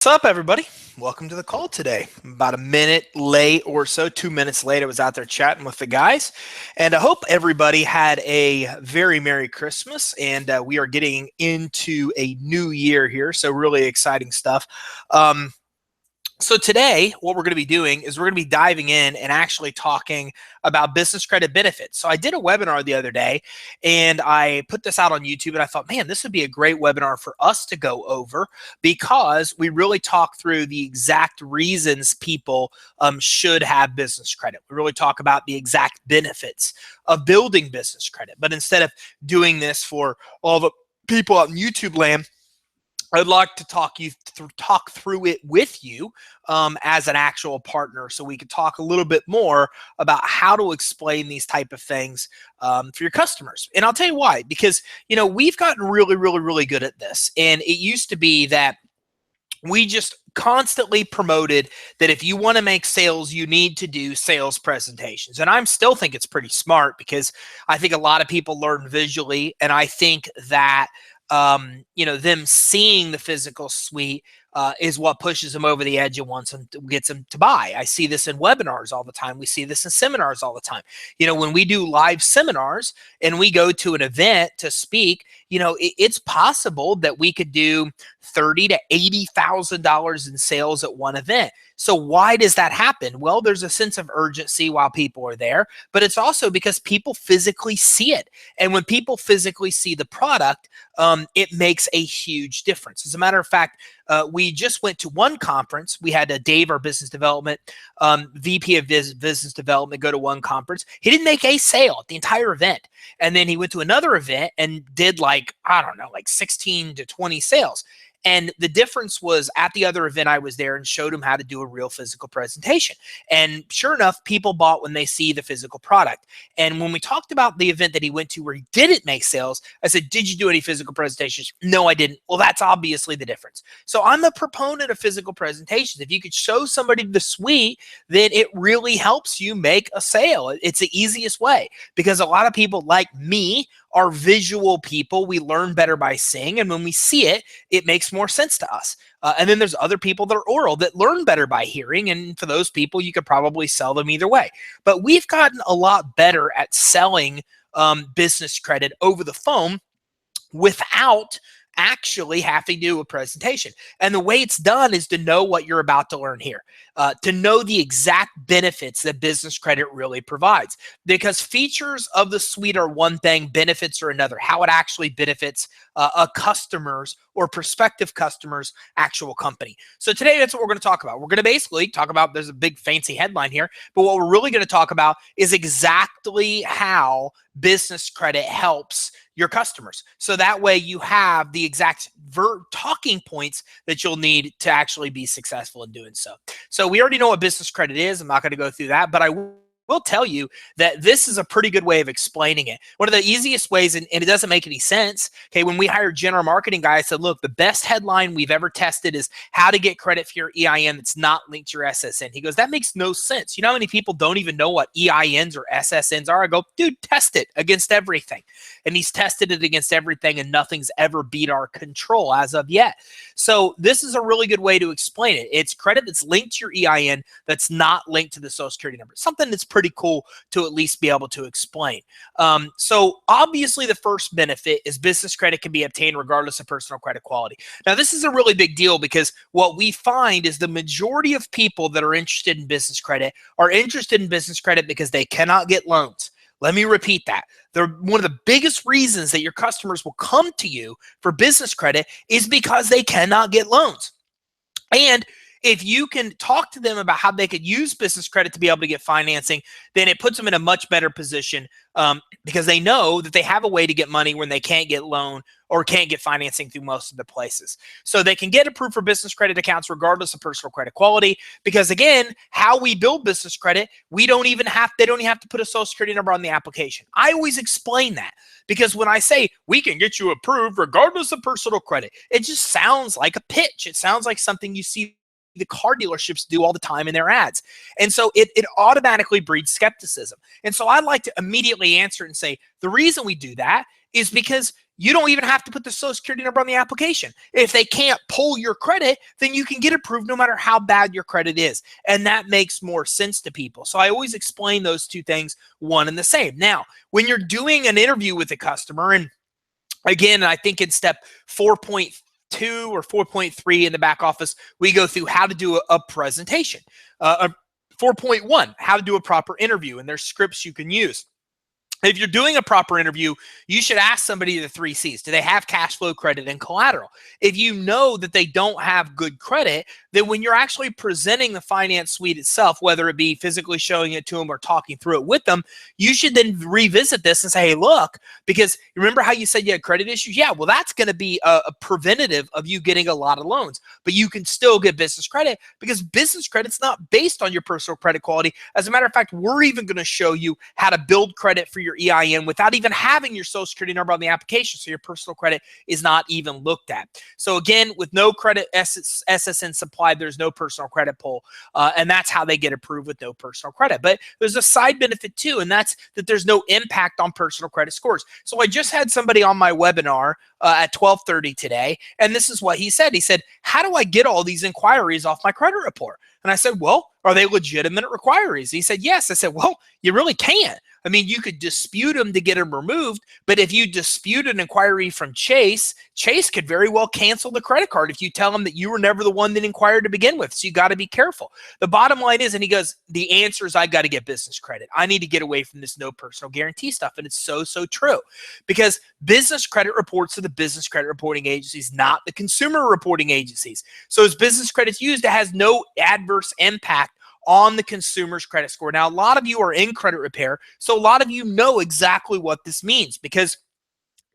What's up, everybody? Welcome to the call today. About a minute late or so, 2 minutes late, I was out there chatting with the guys. And I hope everybody had a very Merry Christmas. And we are getting into a new year here. So really exciting stuff. So today, what we're going to be doing is we're going to be diving in and actually talking about business credit benefits. So I did a webinar the other day, and I put this out on YouTube, and I thought, man, this would be a great webinar for us to go over because we really talk through the exact reasons people should have business credit. We really talk about the exact benefits of building business credit. But instead of doing this for all the people out in YouTube land, I'd like to talk through it with you as an actual partner, so we could talk a little bit more about how to explain these type of things for your customers. And I'll tell you why, because we've gotten really good at this. And it used to be that we just constantly promoted that if you want to make sales, you need to do sales presentations. And I still think it's pretty smart because I think a lot of people learn visually, and I think that them seeing the physical suite is what pushes them over the edge and gets them to buy. I see this in webinars all the time. We see this in seminars all the time. When we do live seminars and we go to an event to speak, it's possible that we could do $30,000 to $80,000 in sales at one event. So why does that happen? Well, there's a sense of urgency while people are there, but it's also because people physically see it. And when people physically see the product, it makes a huge difference. As a matter of fact, we just went to one conference. We had Dave, our business development, VP of business development, go to one conference. He didn't make a sale at the entire event. And then he went to another event and did like 16 to 20 sales. And the difference was at the other event, I was there and showed him how to do a real physical presentation. And sure enough, people bought when they see the physical product. And when we talked about the event that he went to where he didn't make sales, I said, did you do any physical presentations? No, I didn't. Well, that's obviously the difference. So I'm a proponent of physical presentations. If you could show somebody the suite, then it really helps you make a sale. It's the easiest way because a lot of people like me are visual people. We learn better by seeing, and when we see it, it makes more sense to us. And then there's other people that are oral that learn better by hearing, and for those people, you could probably sell them either way. But we've gotten a lot better at selling business credit over the phone without actually having to do a presentation. And the way it's done is to know what you're about to learn here, to know the exact benefits that business credit really provides. Because features of the suite are one thing, benefits are another. How it actually benefits a customer's or prospective customer's actual company. So today, that's what we're going to talk about. We're going to basically talk about, there's a big fancy headline here, but what we're really going to talk about is exactly how business credit helps your customers. So that way you have the exact talking points that you'll need to actually be successful in doing so. So we already know what business credit is. I'm not going to go through that, but I will tell you that this is a pretty good way of explaining it. One of the easiest ways, and it doesn't make any sense, okay, when we hired general marketing guy, I said, look, the best headline we've ever tested is how to get credit for your EIN that's not linked to your SSN. He goes, that makes no sense. You know how many people don't even know what EINs or SSNs are? I go, dude, test it against everything. And he's tested it against everything, and nothing's ever beat our control as of yet. So this is a really good way to explain it. It's credit that's linked to your EIN that's not linked to the Social Security number. Something that's pretty cool to at least be able to explain. So obviously the first benefit is business credit can be obtained regardless of personal credit quality. Now this is a really big deal because what we find is the majority of people that are interested in business credit are interested in business credit because they cannot get loans. Let me repeat that. One of the biggest reasons that your customers will come to you for business credit is because they cannot get loans. And if you can talk to them about how they could use business credit to be able to get financing, then it puts them in a much better position because they know that they have a way to get money when they can't get loan or can't get financing through most of the places. So they can get approved for business credit accounts regardless of personal credit quality. Because again, how we build business credit, they don't even have to put a Social Security number on the application. I always explain that because when I say we can get you approved regardless of personal credit, it just sounds like a pitch. It sounds like something you see the car dealerships do all the time in their ads. And so it automatically breeds skepticism. And so I like to immediately answer and say, the reason we do that is because you don't even have to put the social security number on the application. If they can't pull your credit, then you can get approved no matter how bad your credit is. And that makes more sense to people. So I always explain those two things one and the same. Now, when you're doing an interview with a customer, and again, I think in step 4.2 or 4.3 in the back office, we go through how to do a presentation. 4.1, how to do a proper interview, and there's scripts you can use. If you're doing a proper interview, you should ask somebody the 3 C's. Do they have cash flow, credit, and collateral? If you know that they don't have good credit, then when you're actually presenting the finance suite itself, whether it be physically showing it to them or talking through it with them, you should then revisit this and say, hey, look, because remember how you said you had credit issues? Yeah, well, that's going to be a preventative of you getting a lot of loans, but you can still get business credit because business credit's not based on your personal credit quality. As a matter of fact, we're even going to show you how to build credit for your EIN without even having your social security number on the application, so your personal credit is not even looked at. So again, with no credit SSN supplied, there's no personal credit pull, and that's how they get approved with no personal credit. But there's a side benefit too, and that's that there's no impact on personal credit scores. So I just had somebody on my webinar at 12:30 today, and this is what he said. He said, how do I get all these inquiries off my credit report? And I said, well, are they legitimate inquiries? He said, yes. I said, well, you really can't. I mean, you could dispute them to get them removed, but if you dispute an inquiry from Chase, Chase could very well cancel the credit card if you tell them that you were never the one that inquired to begin with. So you got to be careful. The bottom line is, and he goes, the answer is I got to get business credit. I need to get away from this no personal guarantee stuff. And it's so true because business credit reports are the business credit reporting agencies, not the consumer reporting agencies. So as business credit's used, it has no adverse impact on the consumer's credit score. Now, a lot of you are in credit repair, so a lot of you know exactly what this means because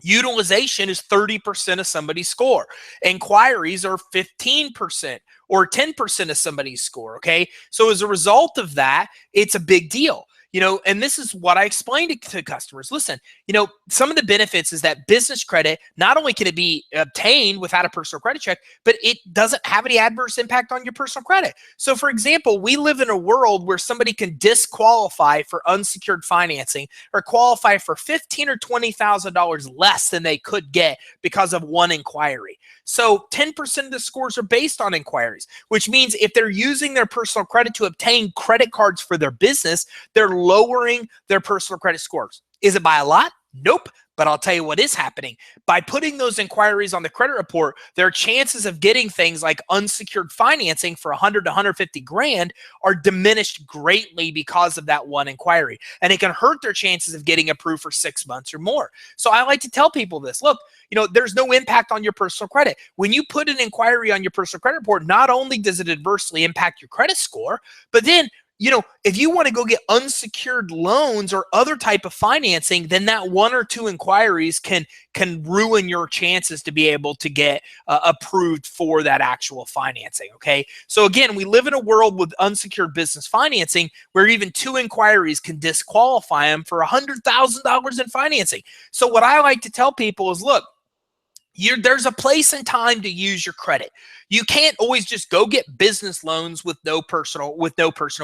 utilization is 30% of somebody's score. Inquiries are 15% or 10% of somebody's score, okay? So as a result of that, it's a big deal. You know, and this is what I explained to customers. Listen, you know, some of the benefits is that business credit, not only can it be obtained without a personal credit check, but it doesn't have any adverse impact on your personal credit. So for example, we live in a world where somebody can disqualify for unsecured financing or qualify for $15,000 or $20,000 less than they could get because of one inquiry. So 10% of the scores are based on inquiries, which means if they're using their personal credit to obtain credit cards for their business, they're lowering their personal credit scores. Is it by a lot? Nope. But I'll tell you what is happening. By putting those inquiries on the credit report, their chances of getting things like unsecured financing for 100 to 150 grand are diminished greatly because of that one inquiry. And it can hurt their chances of getting approved for 6 months or more. So I like to tell people this. Look, you know, there's no impact on your personal credit. When you put an inquiry on your personal credit report, not only does it adversely impact your credit score, but then you know, if you want to go get unsecured loans or other type of financing, then that 1 or 2 inquiries can ruin your chances to be able to get approved for that actual financing, okay? So again, we live in a world with unsecured business financing where even 2 inquiries can disqualify them for $100,000 in financing. So what I like to tell people is, look, there's a place and time to use your credit. You can't always just go get business loans with no personal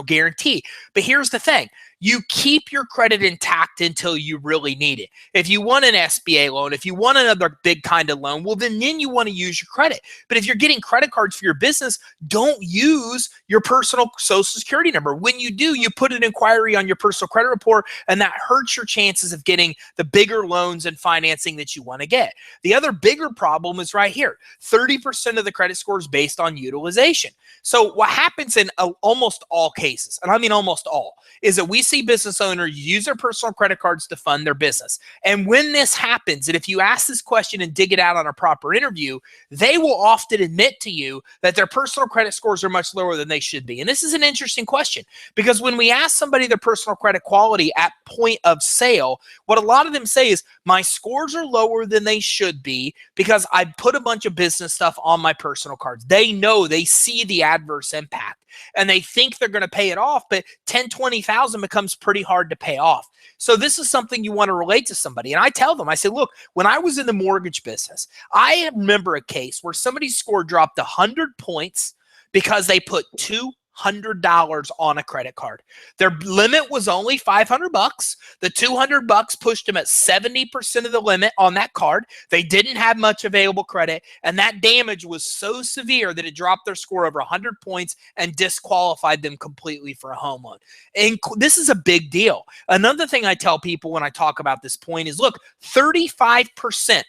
guarantee. But here's the thing. You keep your credit intact until you really need it. If you want an SBA loan, if you want another big kind of loan, well, then you want to use your credit. But if you're getting credit cards for your business, don't use your personal social security number. When you do, you put an inquiry on your personal credit report, and that hurts your chances of getting the bigger loans and financing that you want to get. The other bigger problem is right here. 30% of the credit score is based on utilization. So what happens in almost all cases, and I mean almost all, is that we see business owners use their personal credit cards to fund their business. And when this happens, and if you ask this question and dig it out on a proper interview, they will often admit to you that their personal credit scores are much lower than they should be. And this is an interesting question because when we ask somebody their personal credit quality at point of sale, what a lot of them say is, my scores are lower than they should be because I put a bunch of business stuff on my personal cards. They know, they see the adverse impact and they think they're going to pay it off, but 10, 20,000 becomes pretty hard to pay off. So this is something you want to relate to somebody. And I tell them, I say, look, when I was in the mortgage business, I remember a case where somebody's score dropped 100 points because they put too on a credit card. Their limit was only $500. The $200 pushed them at 70% of the limit on that card. They didn't have much available credit, and that damage was so severe that it dropped their score over 100 points and disqualified them completely for a home loan. And this is a big deal. Another thing I tell people when I talk about this point is, look, 35%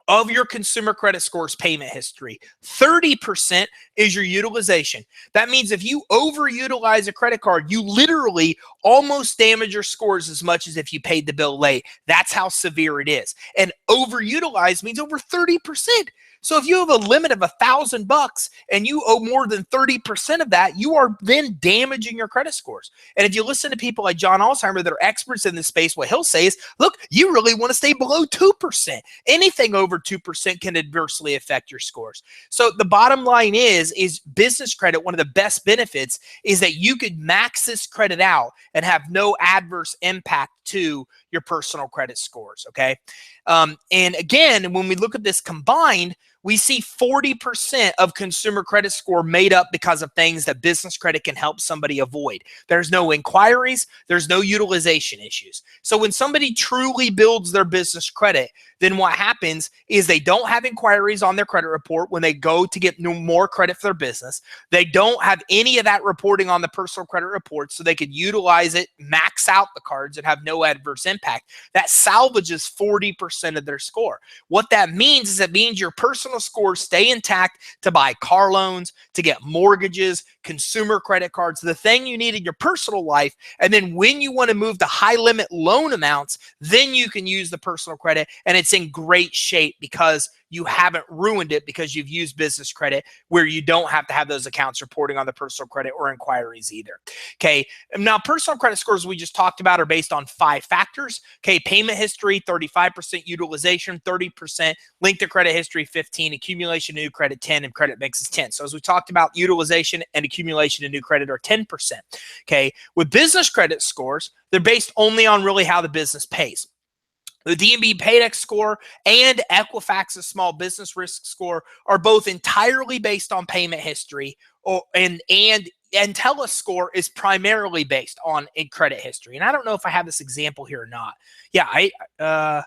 of your consumer credit score's payment history. 30% is your utilization. That means if you overutilize a credit card, you literally almost damage your scores as much as if you paid the bill late. That's how severe it is. And overutilize means over 30%. So if you have a limit of $1,000 and you owe more than 30% of that, you are then damaging your credit scores. And if you listen to people like John Alzheimer that are experts in this space, what he'll say is, look, you really want to stay below 2%. Anything over 2% can adversely affect your scores. So the bottom line is business credit, one of the best benefits is that you could max this credit out and have no adverse impact to your personal credit scores, okay? And again, when we look at this combined, we see 40% of consumer credit score made up because of things that business credit can help somebody avoid. There's no inquiries, there's no utilization issues. So when somebody truly builds their business credit, then what happens is they don't have inquiries on their credit report when they go to get more credit for their business. They don't have any of that reporting on the personal credit report, so they could utilize it, max out the cards, and have no adverse impact. That salvages 40% of their score. What that means is it means your personal scores stay intact to buy car loans, to get mortgages, consumer credit cards, the thing you need in your personal life. And then when you want to move to high limit loan amounts, then you can use the personal credit, and it's in great shape because you haven't ruined it because you've used business credit where you don't have to have those accounts reporting on the personal credit or inquiries either. Okay. Now, personal credit scores we just talked about are based on 5 factors. Okay. Payment history, 35%, utilization, 30%, link to credit history, 15, accumulation of new credit, 10, and credit mix is 10. So as we talked about, utilization and accumulation of new credit are 10%. Okay. With business credit scores, they're based only on really how the business pays. The D&B Paydex score and Equifax's small business risk score are both entirely based on payment history, and Tella's score is primarily based on credit history. And I don't know if I have this example here or not. Yeah, I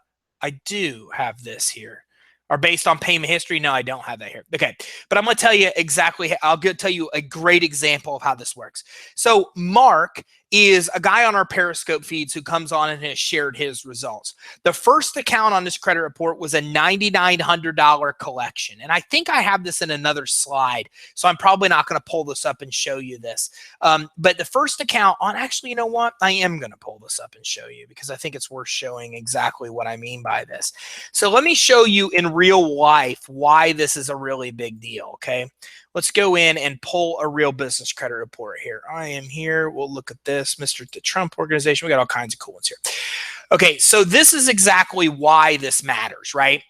do have this here. Are based on payment history? No, I don't have that here. Okay, but I'm going to tell you exactly. I'll tell you a great example of how this works. So Mark is a guy on our Periscope feeds who comes on and has shared his results. The first account on this credit report was a $9,900 collection. And I think I have this in another slide, so I'm probably not going to pull this up and show you this. But the first account on, actually, you know what? I am going to pull this up and show you because I think it's worth showing exactly what I mean by this. So let me show you in real life why this is a really big deal, okay? Let's go in and pull a real business credit report here. I am here. We'll look at this, Mr. Trump Organization. We got all kinds of cool ones here. Okay, so this is exactly why this matters, right?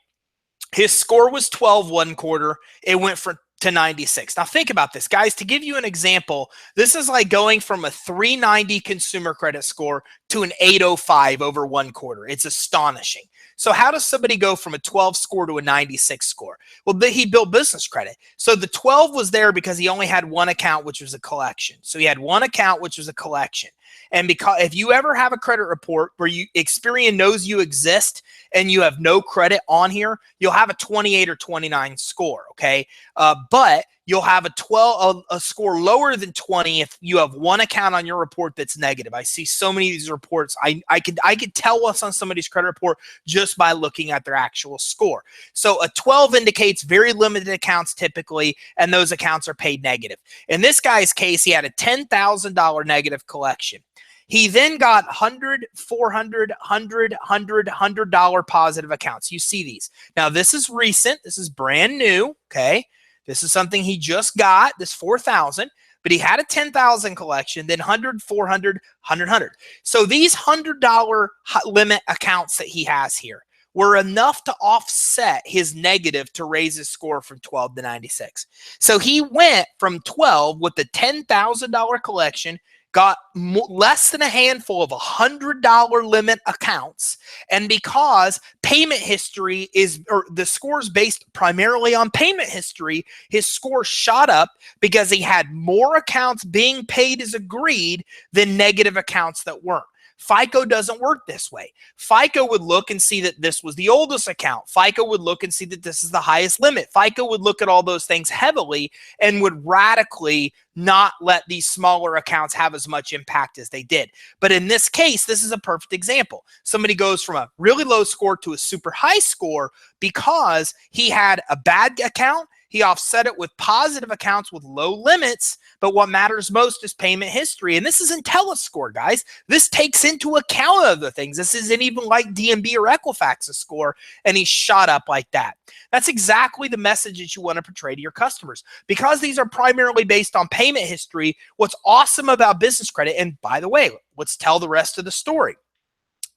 His score was 12 one quarter. It went to 96. Now think about this, guys. To give you an example, this is like going from a 390 consumer credit score to an 805 over one quarter. It's astonishing. So how does somebody go from a 12 score to a 96 score? Well, he built business credit. So the 12 was there because he only had one account, which was a collection. So he had one account, which was a collection. And because if you ever have a credit report where Experian knows you exist and you have no credit on here, you'll have a 28 or 29 score, okay? But you'll have a score lower than 20 if you have one account on your report that's negative. I see so many of these reports. I could tell what's on somebody's credit report just by looking at their actual score. So a 12 indicates very limited accounts typically, and those accounts are paid negative. In this guy's case, he had a $10,000 negative collection. He then got 100, 400, 100, 100, $100 positive accounts. You see these. Now, this is recent. This is brand new, okay? This is something he just got, this 4,000, but he had a 10,000 collection, then 100, 400, 100, 100. So these $100 limit accounts that he has here were enough to offset his negative to raise his score from 12 to 96. So he went from 12 with the $10,000 collection got less than a handful of $100 limit accounts. And because payment history or the scores based primarily on payment history, his score shot up because he had more accounts being paid as agreed than negative accounts that weren't. FICO doesn't work this way. FICO would look and see that this was the oldest account. FICO would look and see that this is the highest limit. FICO would look at all those things heavily and would radically not let these smaller accounts have as much impact as they did. But in this case, this is a perfect example. Somebody goes from a really low score to a super high score because he had a bad account. He offset it with positive accounts with low limits, but what matters most is payment history. And this is IntelliScore, guys. This takes into account other things. This isn't even like DMB or Equifax's score, and he shot up like that. That's exactly the message that you want to portray to your customers. Because these are primarily based on payment history, what's awesome about business credit, and by the way, let's tell the rest of the story.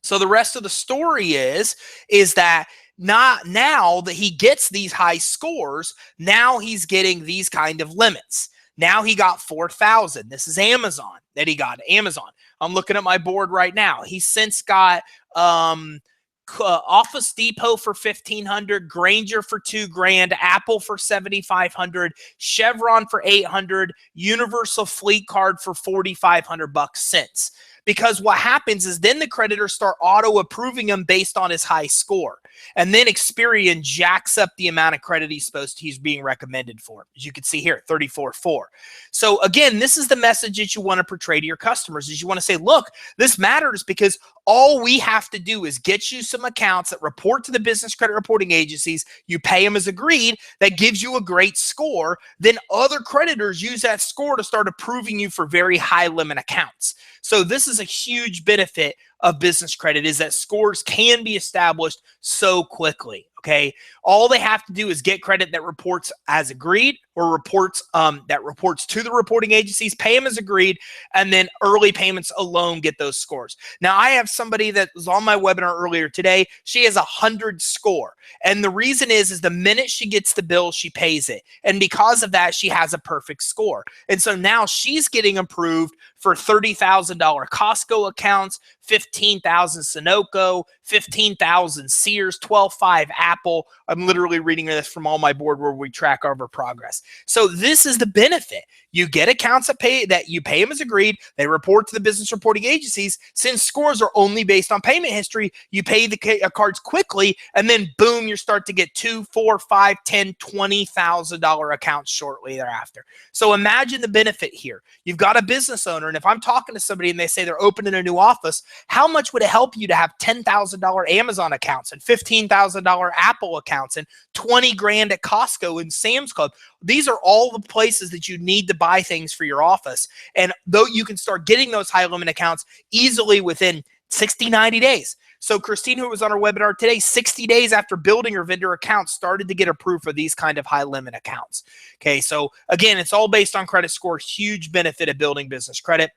So the rest of the story is that not now that he gets these high scores, now he's getting these kind of limits. Now he got 4,000. This is Amazon that he got. Amazon. I'm looking at my board right now. He's since got Office Depot for $1,500, Grainger for $2,000, Apple for $7,500, Chevron for $800, Universal Fleet Card for $4,500 since. Because what happens is then the creditors start auto approving him based on his high score. And then Experian jacks up the amount of credit he's being recommended for. As you can see here, 34.4. So again, this is the message that you want to portray to your customers is you want to say, look, this matters because all we have to do is get you some accounts that report to the business credit reporting agencies. You pay them as agreed. That gives you a great score. Then other creditors use that score to start approving you for very high limit accounts. So this is a huge benefit of business credit is that scores can be established so quickly. Okay. All they have to do is get credit that reports as agreed or reports that reports to the reporting agencies, pay them as agreed, and then early payments alone get those scores. Now, I have somebody that was on my webinar earlier today. She has 100 score. And the reason is the minute she gets the bill, she pays it. And because of that, she has a perfect score. And so now she's getting approved for $30,000 Costco accounts, $15,000 Sunoco, $15,000 Sears, $12,500 Apple. I'm literally reading this from all my board where we track our progress. So this is the benefit. You get accounts that you pay them as agreed. They report to the business reporting agencies. Since scores are only based on payment history, you pay the cards quickly, and then boom, you start to get $2,000, $4,000, $5,000, $10,000, $20,000 accounts shortly thereafter. So imagine the benefit here. You've got a business owner, and if I'm talking to somebody and they say they're opening a new office, how much would it help you to have $10,000 Amazon accounts and $15,000 Apple accounts and $20,000 at Costco and Sam's Club? These are all the places that you need to buy things for your office. And though you can start getting those high limit accounts easily within 60, 90 days. So Christine, who was on our webinar today, 60 days after building her vendor account, started to get approved for these kind of high limit accounts. Okay, so again, it's all based on credit score. Huge benefit of building business credit.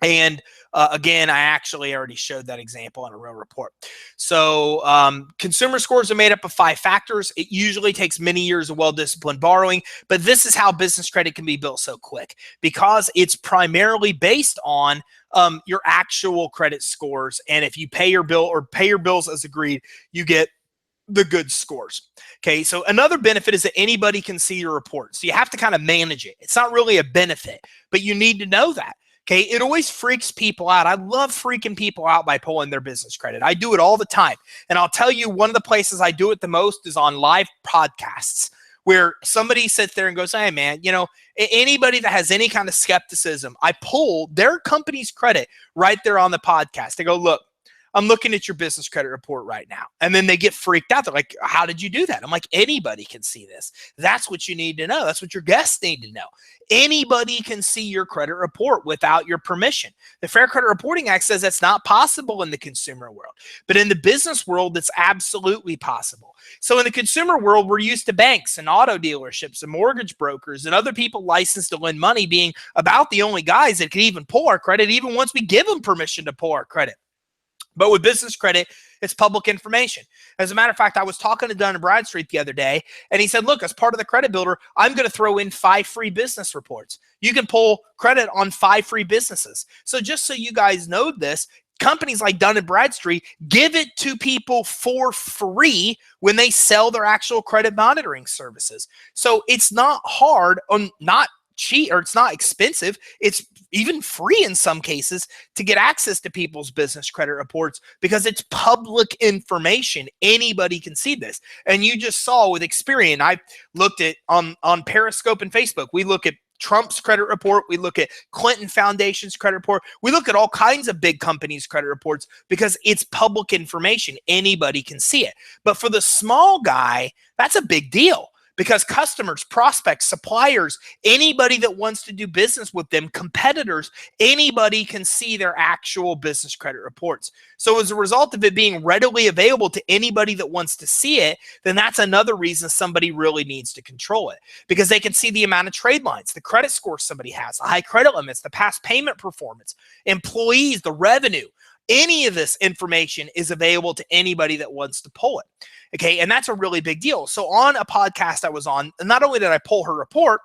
And again, I actually already showed that example on a real report. So consumer scores are made up of 5 factors. It usually takes many years of well-disciplined borrowing, but this is how business credit can be built so quick because it's primarily based on your actual credit scores. And if you pay your bill or pay your bills as agreed, you get the good scores. Okay, so another benefit is that anybody can see your report. So you have to kind of manage it. It's not really a benefit, but you need to know that. Okay, it always freaks people out. I love freaking people out by pulling their business credit. I do it all the time. And I'll tell you, one of the places I do it the most is on live podcasts where somebody sits there and goes, hey, man, you know, anybody that has any kind of skepticism, I pull their company's credit right there on the podcast. They go, look, I'm looking at your business credit report right now. And then they get freaked out. They're like, how did you do that? I'm like, anybody can see this. That's what you need to know. That's what your guests need to know. Anybody can see your credit report without your permission. The Fair Credit Reporting Act says that's not possible in the consumer world. But in the business world, it's absolutely possible. So in the consumer world, we're used to banks and auto dealerships and mortgage brokers and other people licensed to lend money being about the only guys that can even pull our credit, even once we give them permission to pull our credit. But with business credit, it's public information. As a matter of fact, I was talking to Dun & Bradstreet the other day, and he said, look, as part of the credit builder, I'm going to throw in 5 free business reports. You can pull credit on 5 free businesses. So just so you guys know this, companies like Dun & Bradstreet give it to people for free when they sell their actual credit monitoring services. So it's not hard, not cheap, or it's not expensive. It's even free in some cases to get access to people's business credit reports because it's public information. Anybody can see this. And you just saw with Experian, I looked at on Periscope and Facebook, we look at Trump's credit report. We look at Clinton Foundation's credit report. We look at all kinds of big companies' credit reports because it's public information. Anybody can see it. But for the small guy, that's a big deal because customers, prospects, suppliers, anybody that wants to do business with them, competitors, anybody can see their actual business credit reports. So as a result of it being readily available to anybody that wants to see it, then that's another reason somebody really needs to control it because they can see the amount of trade lines, the credit score somebody has, the high credit limits, the past payment performance, employees, the revenue. Any of this information is available to anybody that wants to pull it. Okay, and that's a really big deal. So on a podcast I was on, not only did I pull her report,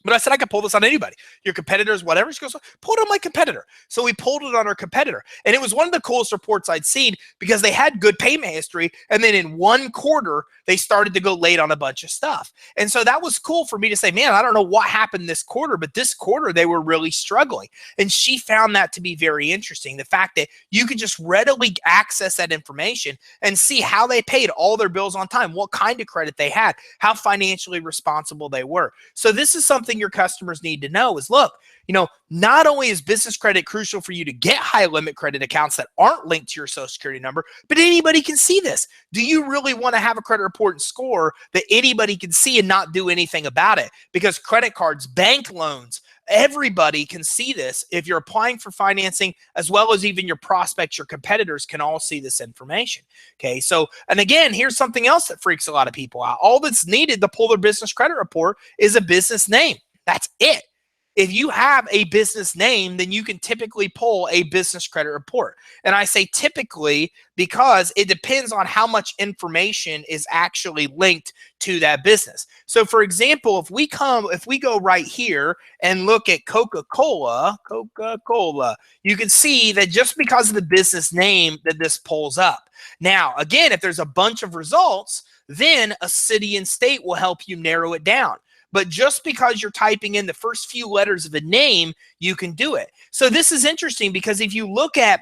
but I said I could pull this on anybody, your competitors, whatever. She goes, pull it on my competitor. So we pulled it on our competitor. And it was one of the coolest reports I'd seen because they had good payment history. And then in one quarter, they started to go late on a bunch of stuff. And so that was cool for me to say, man, I don't know what happened this quarter, but this quarter they were really struggling. And she found that to be very interesting. The fact that you could just readily access that information and see how they paid all their bills on time, what kind of credit they had, how financially responsible they were. So this is something your customers need to know is, look, not only is business credit crucial for you to get high limit credit accounts that aren't linked to your social security number, but anybody can see this. Do you really want to have a credit report and score that anybody can see and not do anything about it? Because credit cards, bank loans, everybody can see this. If you're applying for financing, as well as even your prospects, your competitors can all see this information. Okay. So, and again, here's something else that freaks a lot of people out. All that's needed to pull their business credit report is a business name. That's it. If you have a business name, then you can typically pull a business credit report. And I say typically because it depends on how much information is actually linked to that business. So for example, if we go right here and look at Coca-Cola, you can see that just because of the business name that this pulls up. Now, again, if there's a bunch of results, then a city and state will help you narrow it down. But just because you're typing in the first few letters of a name, you can do it. So this is interesting because if you look at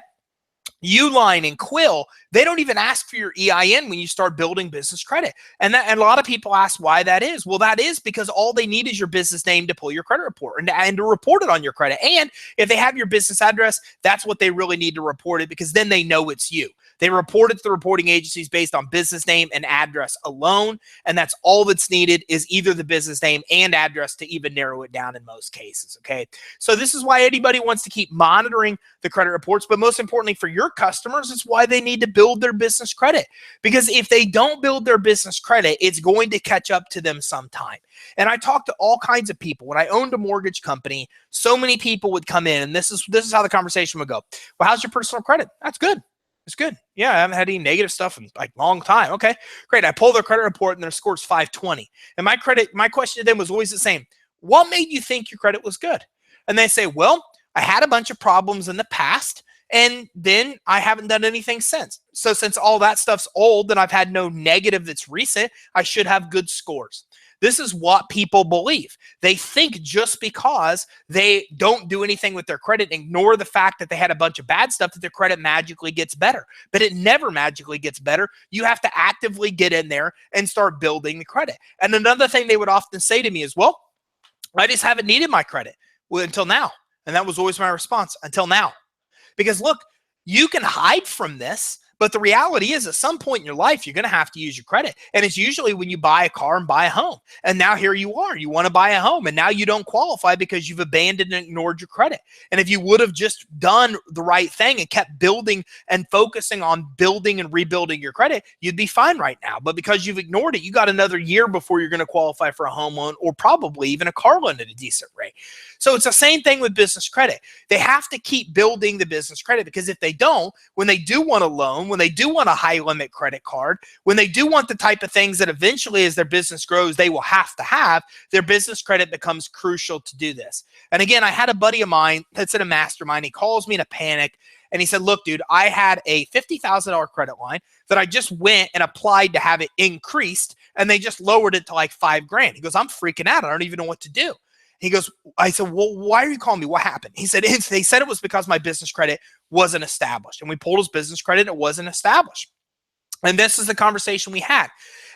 Uline and Quill, they don't even ask for your EIN when you start building business credit. And a lot of people ask why that is. Well, that is because all they need is your business name to pull your credit report and to report it on your credit. And if they have your business address, that's what they really need to report it because then they know it's you. They report it to the reporting agencies based on business name and address alone. And that's all that's needed is either the business name and address to even narrow it down in most cases. Okay. So this is why anybody wants to keep monitoring the credit reports. But most importantly for your customers, it's why they need to build their business credit. Because if they don't build their business credit, it's going to catch up to them sometime. And I talked to all kinds of people. When I owned a mortgage company, so many people would come in and this is how the conversation would go. Well, how's your personal credit? That's good. It's good. Yeah, I haven't had any negative stuff in like a long time. Okay, great. I pull their credit report and their score's 520. And my question to them was always the same. What made you think your credit was good? And they say, well, I had a bunch of problems in the past and then I haven't done anything since. So since all that stuff's old and I've had no negative that's recent, I should have good scores. This is what people believe. They think just because they don't do anything with their credit, ignore the fact that they had a bunch of bad stuff, that their credit magically gets better. But it never magically gets better. You have to actively get in there and start building the credit. And another thing they would often say to me is, well, I just haven't needed my credit until now. And that was always my response, until now. Because look, you can hide from this. But the reality is at some point in your life, you're going to have to use your credit. And it's usually when you buy a car and buy a home. And now here you are. You want to buy a home. And now you don't qualify because you've abandoned and ignored your credit. And if you would have just done the right thing and kept building and focusing on building and rebuilding your credit, you'd be fine right now. But because you've ignored it, you got another year before you're going to qualify for a home loan or probably even a car loan at a decent rate. So it's the same thing with business credit. They have to keep building the business credit, because if they don't, when they do want a loan, when they do want a high limit credit card, when they do want the type of things that eventually as their business grows, they will have to have, their business credit becomes crucial to do this. And again, I had a buddy of mine that's in a mastermind. He calls me in a panic. And he said, look, dude, I had a $50,000 credit line that I just went and applied to have it increased, and they just lowered it to like $5,000. He goes, I'm freaking out. I don't even know what to do. He goes, I said, well, why are you calling me? What happened? He said, they said it was because my business credit wasn't established. And we pulled his business credit, and it wasn't established. And this is the conversation we had.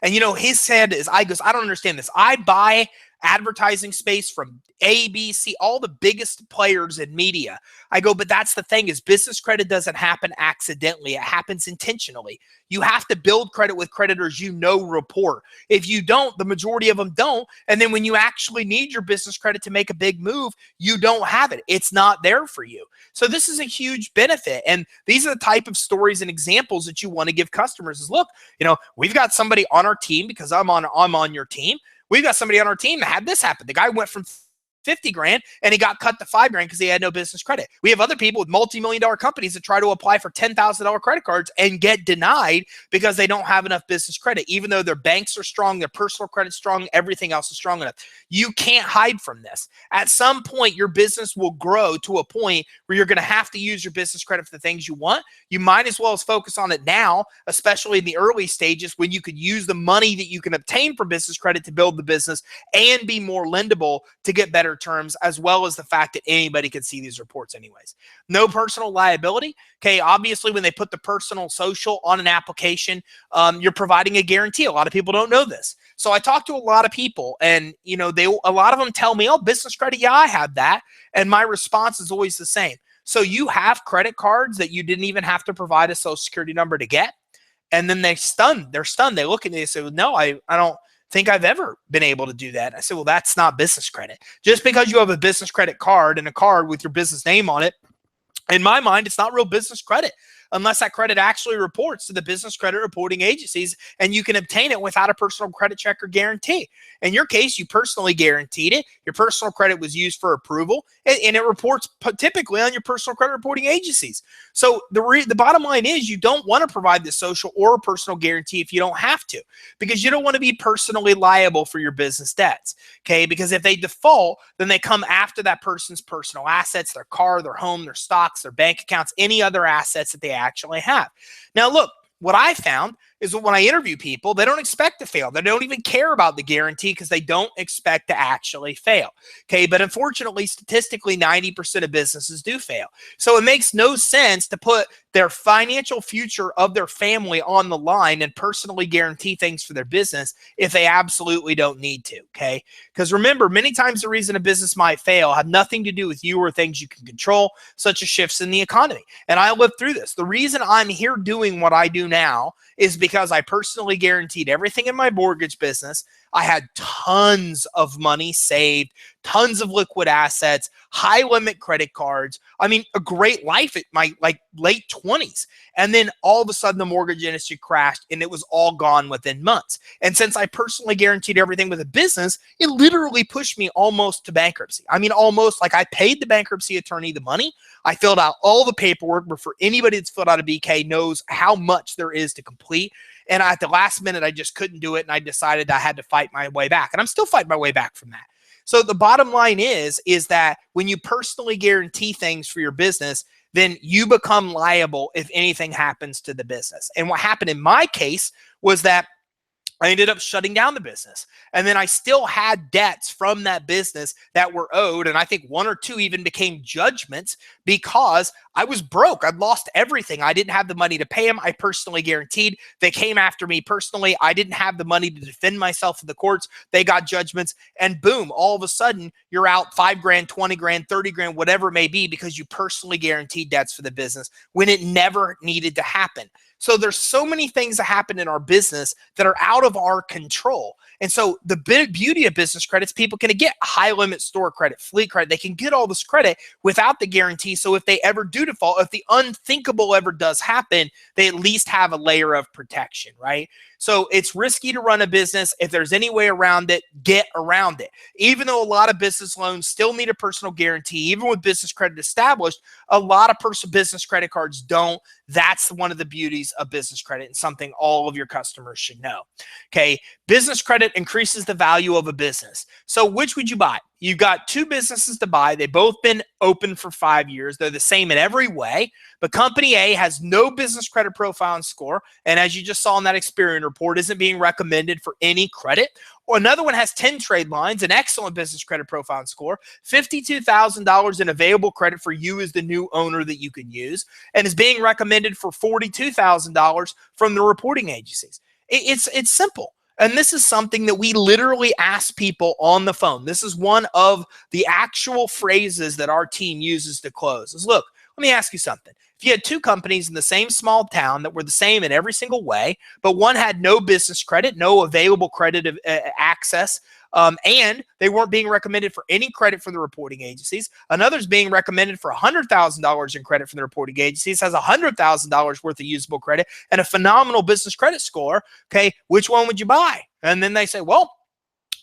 And, he said is, I don't understand this. I buy advertising space from ABC, all the biggest players in media. I go, but that's the thing, is business credit doesn't happen accidentally. It happens intentionally. You have to build credit with creditors report. If you don't, the majority of them don't. And then when you actually need your business credit to make a big move, you don't have it. It's not there for you. So this is a huge benefit. And these are the type of stories and examples that you want to give customers is, look, we've got somebody on our team, because I'm on your team. We've got somebody on our team that had this happen. The guy went from $50,000 and he got cut to $5,000 because he had no business credit. We have other people with multi-million-dollar companies that try to apply for $10,000 credit cards and get denied because they don't have enough business credit. Even though their banks are strong, their personal credit's strong, everything else is strong enough. You can't hide from this. At some point, your business will grow to a point where you're going to have to use your business credit for the things you want. You might as well as focus on it now, especially in the early stages, when you could use the money that you can obtain from business credit to build the business and be more lendable to get better terms, as well as the fact that anybody can see these reports anyways. No personal liability. Okay, obviously when they put the personal social on an application, you're providing a guarantee. A lot of people don't know this. So I talk to a lot of people, and a lot of them tell me, oh, business credit, yeah, I have that. And my response is always the same. So you have credit cards that you didn't even have to provide a social security number to get? And then they're stunned. They look at me and say, well, no, I don't think I've ever been able to do that. I said, well, that's not business credit. Just because you have a business credit card and a card with your business name on it, in my mind, it's not real business credit unless that credit actually reports to the business credit reporting agencies, and you can obtain it without a personal credit check or guarantee. In your case, you personally guaranteed it. Your personal credit was used for approval, and it reports typically on your personal credit reporting agencies. So the bottom line is, you don't want to provide the social or personal guarantee if you don't have to, because you don't want to be personally liable for your business debts. Okay, because if they default, then they come after that person's personal assets, their car, their home, their stocks, their bank accounts, any other assets that they actually have. Now, look, what I found is that when I interview people, they don't expect to fail. They don't even care about the guarantee because they don't expect to actually fail. Okay, but unfortunately, statistically, 90% of businesses do fail. So it makes no sense to put their financial future of their family on the line and personally guarantee things for their business if they absolutely don't need to. Okay, because remember, many times the reason a business might fail have nothing to do with you or things you can control, such as shifts in the economy. And I lived through this. The reason I'm here doing what I do now is because I personally guaranteed everything in my mortgage business. I had tons of money saved, tons of liquid assets, high limit credit cards. I mean, a great life at my late 20s. And then all of a sudden the mortgage industry crashed and it was all gone within months. And since I personally guaranteed everything with a business, it literally pushed me almost to bankruptcy. I mean, almost. Like, I paid the bankruptcy attorney the money. I filled out all the paperwork, but for anybody that's filled out a BK knows how much there is to complete. And at the last minute, I just couldn't do it. And I decided I had to fight my way back. And I'm still fighting my way back from that. So the bottom line is that when you personally guarantee things for your business, then you become liable if anything happens to the business. And what happened in my case was that I ended up shutting down the business. And then I still had debts from that business that were owed. And I think one or two even became judgments because I was broke. I'd lost everything. I didn't have the money to pay them. I personally guaranteed. They came after me personally. I didn't have the money to defend myself in the courts. They got judgments. And boom, all of a sudden you're out $5,000, $20,000, $30,000, whatever it may be, because you personally guaranteed debts for the business when it never needed to happen. So there's so many things that happen in our business that are out of our control. And so the beauty of business credits, people can get high limit store credit, fleet credit. They can get all this credit without the guarantee. So if they ever do default, if the unthinkable ever does happen, they at least have a layer of protection, right? So it's risky to run a business. If there's any way around it, get around it. Even though a lot of business loans still need a personal guarantee, even with business credit established, a lot of business credit cards don't. That's one of the beauties of business credit and something all of your customers should know. Okay, business credit increases the value of a business. So which would you buy? You've got two businesses to buy. They've both been open for 5 years. They're the same in every way, but company A has no business credit profile and score, and as you just saw in that Experian report, isn't being recommended for any credit. Or another one has 10 trade lines, an excellent business credit profile and score, $52,000 in available credit for you as the new owner that you can use, and is being recommended for $42,000 from the reporting agencies. It's simple. And this is something that we literally ask people on the phone. This is one of the actual phrases that our team uses to close. Is, look, let me ask you something. If you had two companies in the same small town that were the same in every single way, but one had no business credit, no available credit access, and they weren't being recommended for any credit from the reporting agencies. Another's being recommended for $100,000 in credit from the reporting agencies, has $100,000 worth of usable credit and a phenomenal business credit score. Okay, which one would you buy? And then they say, well,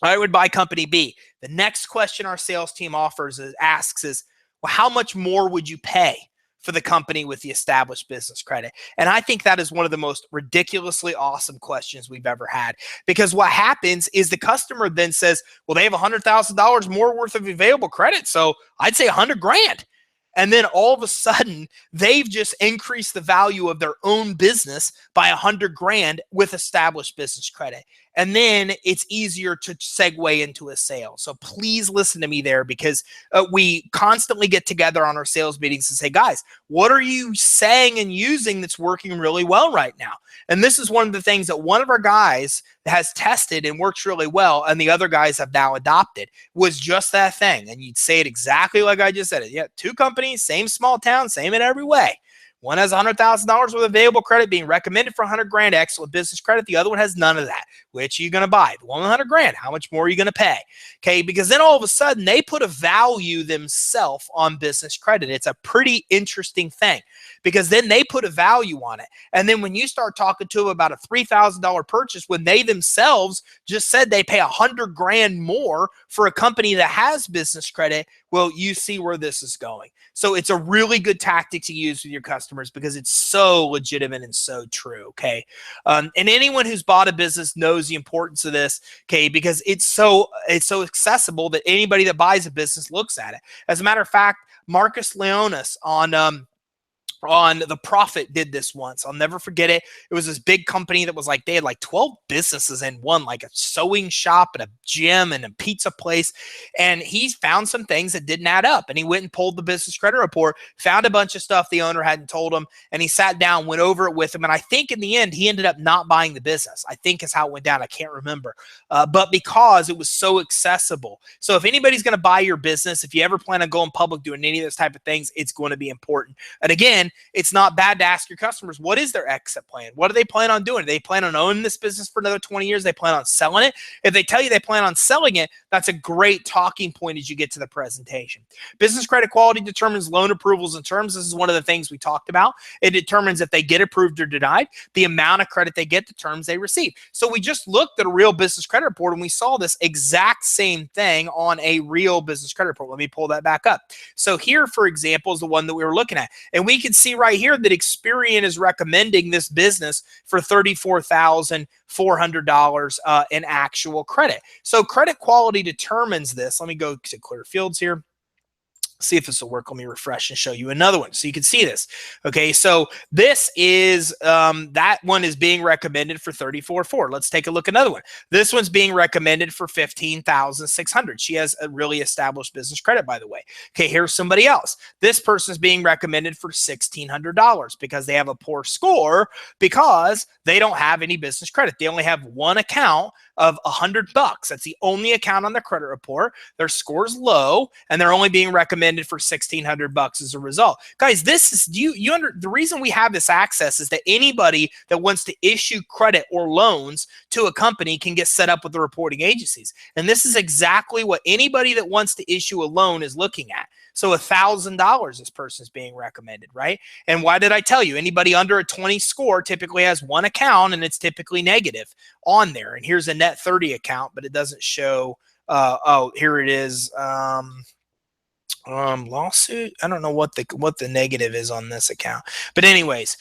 I would buy company B. The next question our sales team asks is, well, how much more would you pay for the company with the established business credit? And I think that is one of the most ridiculously awesome questions we've ever had, because what happens is the customer then says, well, they have $100,000 more worth of available credit, so I'd say $100,000. And then all of a sudden, they've just increased the value of their own business by $100,000 with established business credit. And then it's easier to segue into a sale. So please listen to me there, because we constantly get together on our sales meetings and say, guys, what are you saying and using that's working really well right now? And this is one of the things that one of our guys has tested and works really well, and the other guys have now adopted, was just that thing. And you'd say it exactly like I just said it. Yeah, two companies, same small town, same in every way. One has $100,000 with available credit being recommended for $100,000 excellent business credit. The other one has none of that. Which are you going to buy? The one with $100,000. How much more are you going to pay? Okay, because then all of a sudden they put a value themselves on business credit. It's a pretty interesting thing, because then they put a value on it. And then when you start talking to them about a $3,000 purchase, when they themselves just said they pay $100,000 more for a company that has business credit, well, you see where this is going. So it's a really good tactic to use with your customers, because it's so legitimate and so true. Okay. And anyone who's bought a business knows the importance of this. Okay. Because it's so accessible that anybody that buys a business looks at it. As a matter of fact, Marcus Leonis on The Profit did this once. I'll never forget it. It was this big company that was like, they had like 12 businesses in one, like a sewing shop and a gym and a pizza place. And he found some things that didn't add up. And he went and pulled the business credit report, found a bunch of stuff the owner hadn't told him. And he sat down, went over it with him. And I think in the end, he ended up not buying the business. I think is how it went down. I can't remember. But because it was so accessible. So if anybody's going to buy your business, if you ever plan on going public doing any of those type of things, it's going to be important. And again, it's not bad to ask your customers, what is their exit plan? What do they plan on doing? Do they plan on owning this business for another 20 years? They plan on selling it? If they tell you they plan on selling it, that's a great talking point as you get to the presentation. Business credit quality determines loan approvals and terms. This is one of the things we talked about. It determines if they get approved or denied, the amount of credit they get, the terms they receive. So we just looked at a real business credit report and we saw this exact same thing on a real business credit report. Let me pull that back up. So here, for example, is the one that we were looking at. And we can see right here that Experian is recommending this business for $34,400 in actual credit. So credit quality determines this. Let me go to Clear Fields here. See if this will work. Let me refresh and show you another one so you can see this. Okay, so this is that one is being recommended for $34,400. Let's take a look at another one. This one's being recommended for $15,600. She has a really established business credit, by the way. Okay, here's somebody else. This person is being recommended for $1,600 because they have a poor score, because they don't have any business credit. They only have one account of $100. That's the only account on the credit report. Their score's low, and they're only being recommended for $1,600 as a result. Guys, this is the reason we have this access is that anybody that wants to issue credit or loans to a company can get set up with the reporting agencies. And this is exactly what anybody that wants to issue a loan is looking at. So $1,000 this person's being recommended, right? And why did I tell you? Anybody under a 20 score typically has one account, and it's typically negative on there. And here's a net 30 account, but it doesn't show. Oh, here it is. Lawsuit. I don't know what the negative is on this account, but anyways,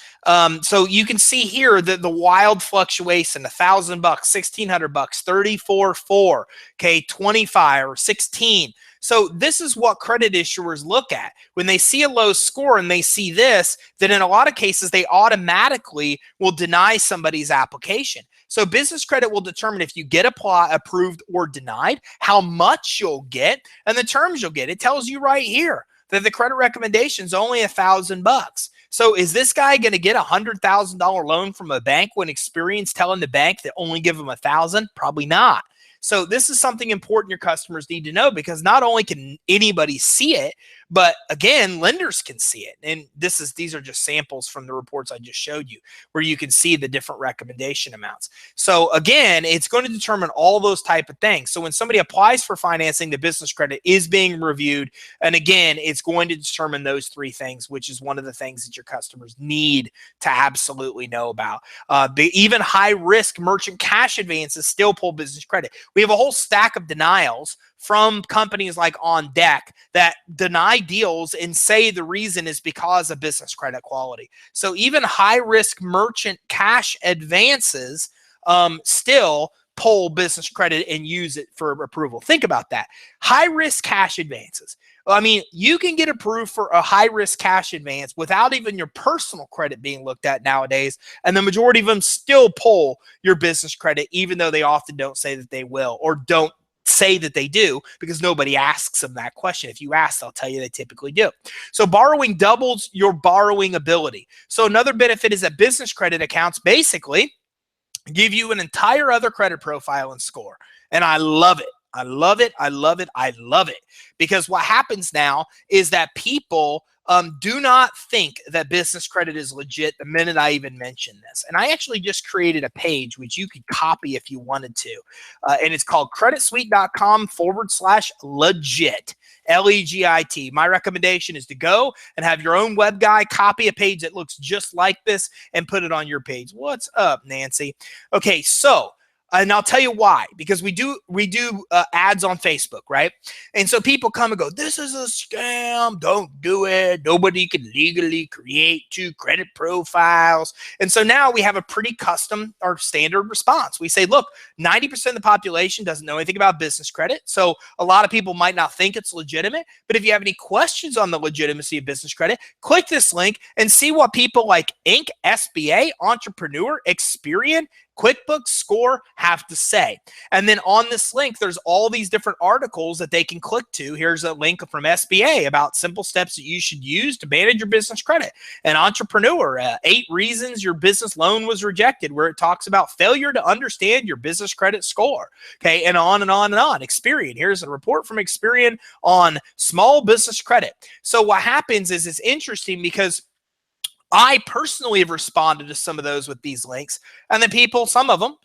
so you can see here that the wild fluctuation: $1,000, $1,600, 34.4, okay, 25 or 16. So this is what credit issuers look at when they see a low score and they see this. Then in a lot of cases they automatically will deny somebody's application. So business credit will determine if you get approved or denied, how much you'll get, and the terms you'll get. It tells you right here that the credit recommendation is only $1,000. So is this guy going to get a $100,000 loan from a bank when Experian's telling the bank that only give him $1,000? Probably not. So this is something important your customers need to know, because not only can anybody see it, but again, lenders can see it. And these are just samples from the reports I just showed you, where you can see the different recommendation amounts. So again, it's going to determine all those type of things. So when somebody applies for financing, the business credit is being reviewed. And again, it's going to determine those three things, which is one of the things that your customers need to absolutely know about. Even high risk merchant cash advances still pull business credit. We have a whole stack of denials from companies like On Deck that deny deals and say the reason is because of business credit quality. So even high risk merchant cash advances still pull business credit and use it for approval. Think about that. High risk cash advances. I mean, you can get approved for a high risk cash advance without even your personal credit being looked at nowadays. And the majority of them still pull your business credit, even though they often don't say that they will, or don't say that they do, because nobody asks them that question. If you ask, they'll tell you they typically do. So borrowing doubles your borrowing ability. So another benefit is that business credit accounts basically give you an entire other credit profile and score. And I love it. I love it. I love it. I love it. Because what happens now is that people do not think that business credit is legit the minute I even mention this. And I actually just created a page which you could copy if you wanted to. And it's called creditsuite.com/legit. LEGIT. My recommendation is to go and have your own web guy copy a page that looks just like this and put it on your page. What's up, Nancy? Okay, so and I'll tell you why, because we do ads on Facebook, right? And so people come and go, this is a scam. Don't do it. Nobody can legally create two credit profiles. And so now we have a pretty custom or standard response. We say, look, 90% of the population doesn't know anything about business credit. So a lot of people might not think it's legitimate. But if you have any questions on the legitimacy of business credit, click this link and see what people like Inc., SBA, Entrepreneur, Experian, QuickBooks, Score have to say. And then on this link, there's all these different articles that they can click to. Here's a link from SBA about simple steps that you should use to manage your business credit. And Entrepreneur, 8 reasons your business loan was rejected, where it talks about failure to understand your business credit score. Okay, and on and on and on. Experian, here's a report from Experian on small business credit. So what happens is it's interesting because I personally have responded to some of those with these links, and then people, some of them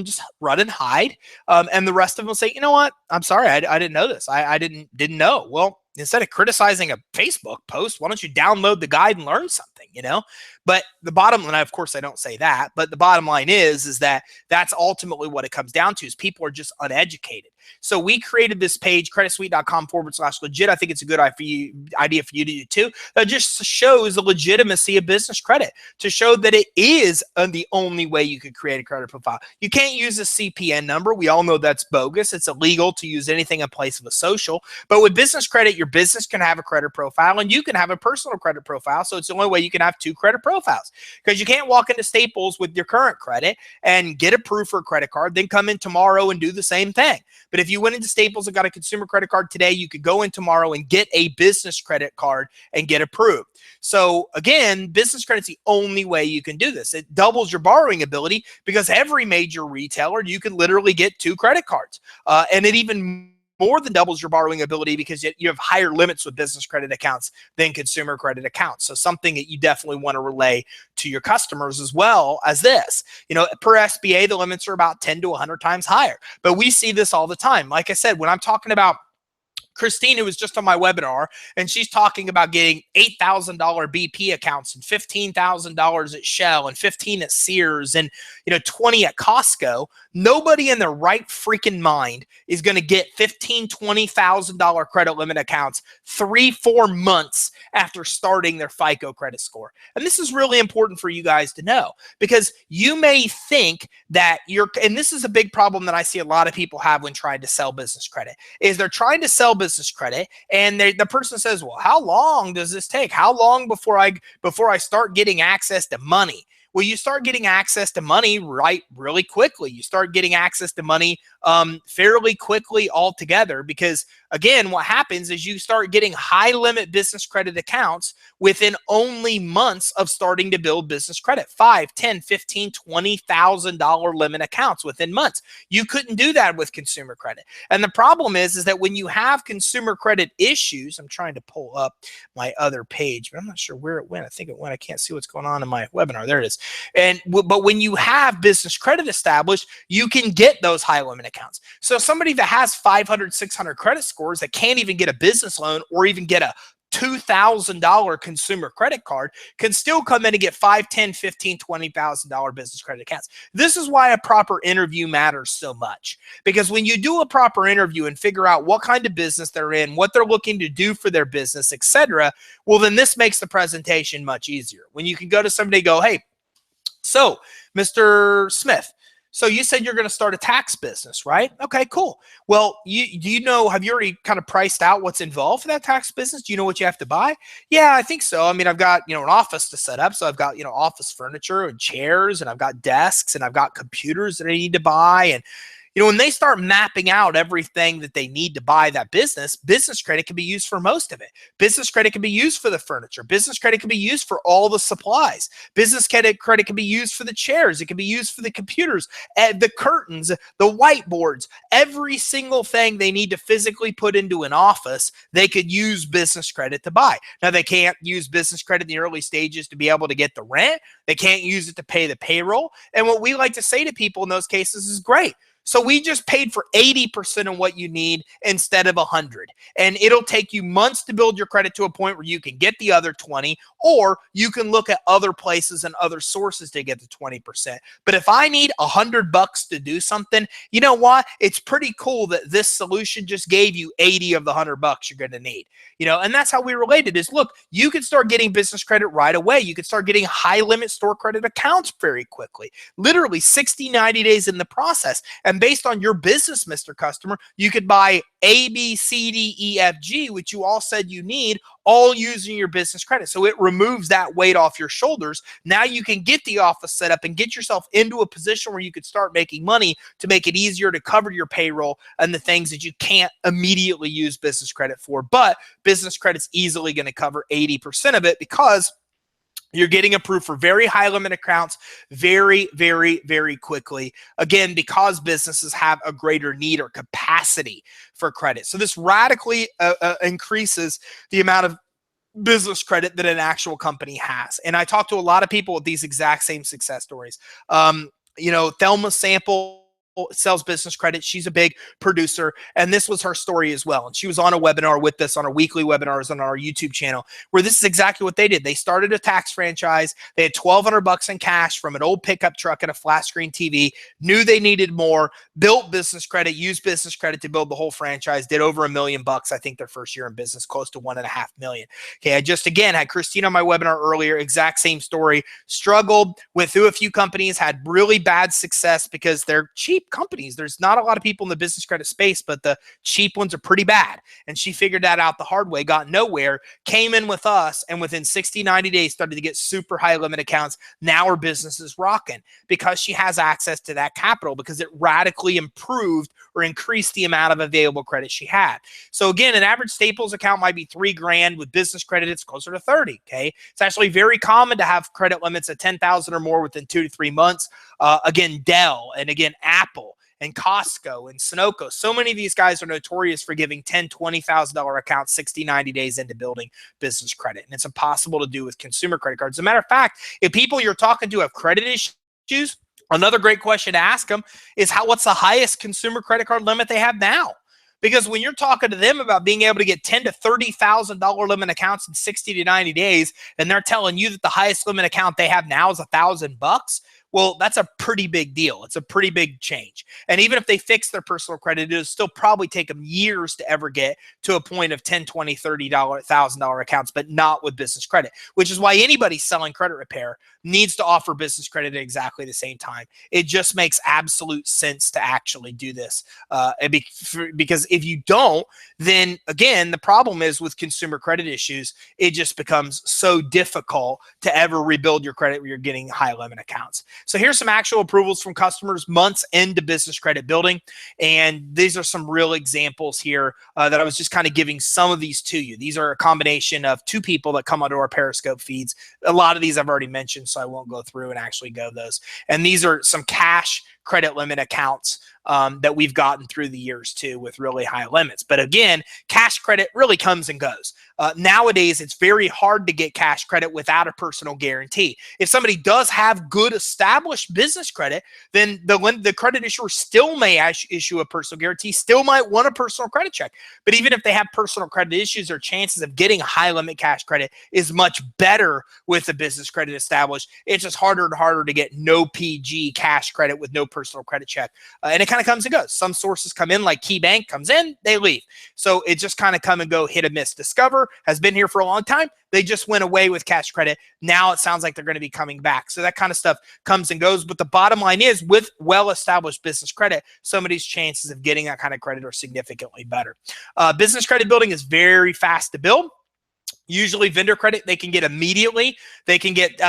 just run and hide, and the rest of them will say, you know what, I'm sorry, I didn't know this. I didn't know. Well, instead of criticizing a Facebook post, why don't you download the guide and learn something, you know? But the bottom line, of course, I don't say that, but the bottom line is that that's ultimately what it comes down to, is people are just uneducated. So we created this page, creditsuite.com/legit. I think it's a good idea for you to do too. That just shows the legitimacy of business credit, to show that it is the only way you could create a credit profile. You can't use a CPN number. We all know that's bogus. It's illegal to use anything in place of a social. But with business credit, your business can have a credit profile and you can have a personal credit profile. So it's the only way you you can have two credit profiles, because you can't walk into Staples with your current credit and get approved for a credit card, then come in tomorrow and do the same thing. But if you went into Staples and got a consumer credit card today, you could go in tomorrow and get a business credit card and get approved. So again, business credit's the only way you can do this. It doubles your borrowing ability, because every major retailer, you can literally get two credit cards. And it even more than doubles your borrowing ability, because you have higher limits with business credit accounts than consumer credit accounts. So something that you definitely want to relay to your customers, as well as this. Per SBA, the limits are about 10 to 100 times higher. But we see this all the time. Like I said, when I'm talking about Christine, who was just on my webinar, and she's talking about getting $8,000 BP accounts and $15,000 at Shell and 15 at Sears and 20 at Costco. Nobody in their right freaking mind is going to get $15,000, $20,000 credit limit accounts 3-4 months after starting their FICO credit score. And this is really important for you guys to know, because you may think that and this is a big problem that I see a lot of people have when trying to sell business credit, is they're trying to sell business credit, and the person says, well, how long does this take? How long before I start getting access to money? Well, you start getting access to money really quickly. You start getting access to money fairly quickly altogether, because again, what happens is you start getting high limit business credit accounts within only months of starting to build business credit. $5,000, $10,000, $15,000, $20,000 limit accounts within months. You couldn't do that with consumer credit. And the problem is that when you have consumer credit issues, I'm trying to pull up my other page, but I'm not sure where it went. I think it went. I can't see what's going on in my webinar. There it is. But when you have business credit established, you can get those high limit accounts. So somebody that has 500, 600 credit scores that can't even get a business loan or even get a $2,000 consumer credit card can still come in and get $5,000, $10,000, $15,000, $20,000 business credit accounts. This is why a proper interview matters so much, because when you do a proper interview and figure out what kind of business they're in, what they're looking to do for their business, etc., well, then this makes the presentation much easier. When you can go to somebody and go, hey, so Mr. Smith, so you said you're going to start a tax business, right? Okay, cool. Well, have you already kind of priced out what's involved for that tax business? Do you know what you have to buy? Yeah, I think so. I mean, I've got, an office to set up. So I've got, office furniture and chairs, and I've got desks, and I've got computers that I need to buy. And when they start mapping out everything that they need to buy that business credit can be used for most of it. Business credit can be used for the furniture. Business credit can be used for all the supplies. Business credit can be used for the chairs. It can be used for the computers, the curtains, the whiteboards, every single thing they need to physically put into an office, they could use business credit to buy. Now, they can't use business credit in the early stages to be able to get the rent. They can't use it to pay the payroll. And what we like to say to people in those cases is, great. So we just paid for 80% of what you need instead of 100. And it'll take you months to build your credit to a point where you can get the other 20, or you can look at other places and other sources to get the 20%. But if I need $100 to do something, you know what? It's pretty cool that this solution just gave you 80 of the $100 you're going to need. And that's how we related is, look, you can start getting business credit right away. You can start getting high limit store credit accounts very quickly, literally 60, 90 days in the process. And based on your business, Mr. Customer, you could buy A, B, C, D, E, F, G, which you all said you need, all using your business credit. So it removes that weight off your shoulders. Now you can get the office set up and get yourself into a position where you could start making money to make it easier to cover your payroll and the things that you can't immediately use business credit for. But business credit's easily going to cover 80% of it, because you're getting approved for very high limit accounts very, very, very quickly. Again, because businesses have a greater need or capacity for credit. So this radically increases the amount of business credit that an actual company has. And I talk to a lot of people with these exact same success stories. Thelma Sample sells business credit. She's a big producer, and this was her story as well. And she was on a webinar with us on our weekly webinars on our YouTube channel, where this is exactly what they did. They started a tax franchise. They had $1,200 in cash from an old pickup truck and a flat screen TV, knew they needed more, built business credit, used business credit to build the whole franchise, did over $1 million, I think their first year in business, close to $1.5 million. Okay, I just, again, had Christine on my webinar earlier, exact same story, struggled, went through a few companies, had really bad success because they're cheap. companies. There's not a lot of people in the business credit space, but the cheap ones are pretty bad. And she figured that out the hard way, got nowhere, came in with us, and within 60, 90 days started to get super high limit accounts. Now her business is rocking because she has access to that capital, because it radically improved or increased the amount of available credit she had. So again, an average Staples account might be $3,000. With business credit, it's closer to 30. Okay. It's actually very common to have credit limits at 10,000 or more within 2 to 3 months. Again, Dell, and again, Apple, and Costco, and Sunoco. So many of these guys are notorious for giving $10,000, $20,000 accounts 60, 90 days into building business credit. And it's impossible to do with consumer credit cards. As a matter of fact, if people you're talking to have credit issues, another great question to ask them is what's the highest consumer credit card limit they have now? Because when you're talking to them about being able to get $10,000 to $30,000 limit accounts in 60 to 90 days, and they're telling you that the highest limit account they have now is $1,000, well, that's a pretty big deal. It's a pretty big change. And even if they fix their personal credit, it'll still probably take them years to ever get to a point of $10,000, $20,000, $30,000 accounts, but not with business credit, which is why anybody selling credit repair needs to offer business credit at exactly the same time. It just makes absolute sense to actually do this. Because if you don't, then again, the problem is with consumer credit issues, it just becomes so difficult to ever rebuild your credit when you're getting high limit accounts. So here's some actual approvals from customers months into business credit building. And these are some real examples here that I was just kind of giving some of these to you. These are a combination of 2 people that come onto our Periscope feeds. A lot of these I've already mentioned, so I won't go through and actually go those. And these are some cash credit limit accounts that we've gotten through the years too, with really high limits. But again, cash credit really comes and goes. Nowadays, it's very hard to get cash credit without a personal guarantee. If somebody does have good established business credit, then the credit issuer still may issue a personal guarantee, still might want a personal credit check. But even if they have personal credit issues, their chances of getting a high limit cash credit is much better with the business credit established. It's just harder and harder to get no PG cash credit with no personal credit check. And it kind of comes and goes. Some sources come in, like KeyBank comes in, they leave. So it just kind of come and go, hit or miss. Discover has been here for a long time. They just went away with cash credit. Now it sounds like they're going to be coming back. So that kind of stuff comes and goes. But the bottom line is, with well-established business credit, somebody's chances of getting that kind of credit are significantly better. Business credit building is very fast to build. Usually vendor credit, they can get immediately. They can get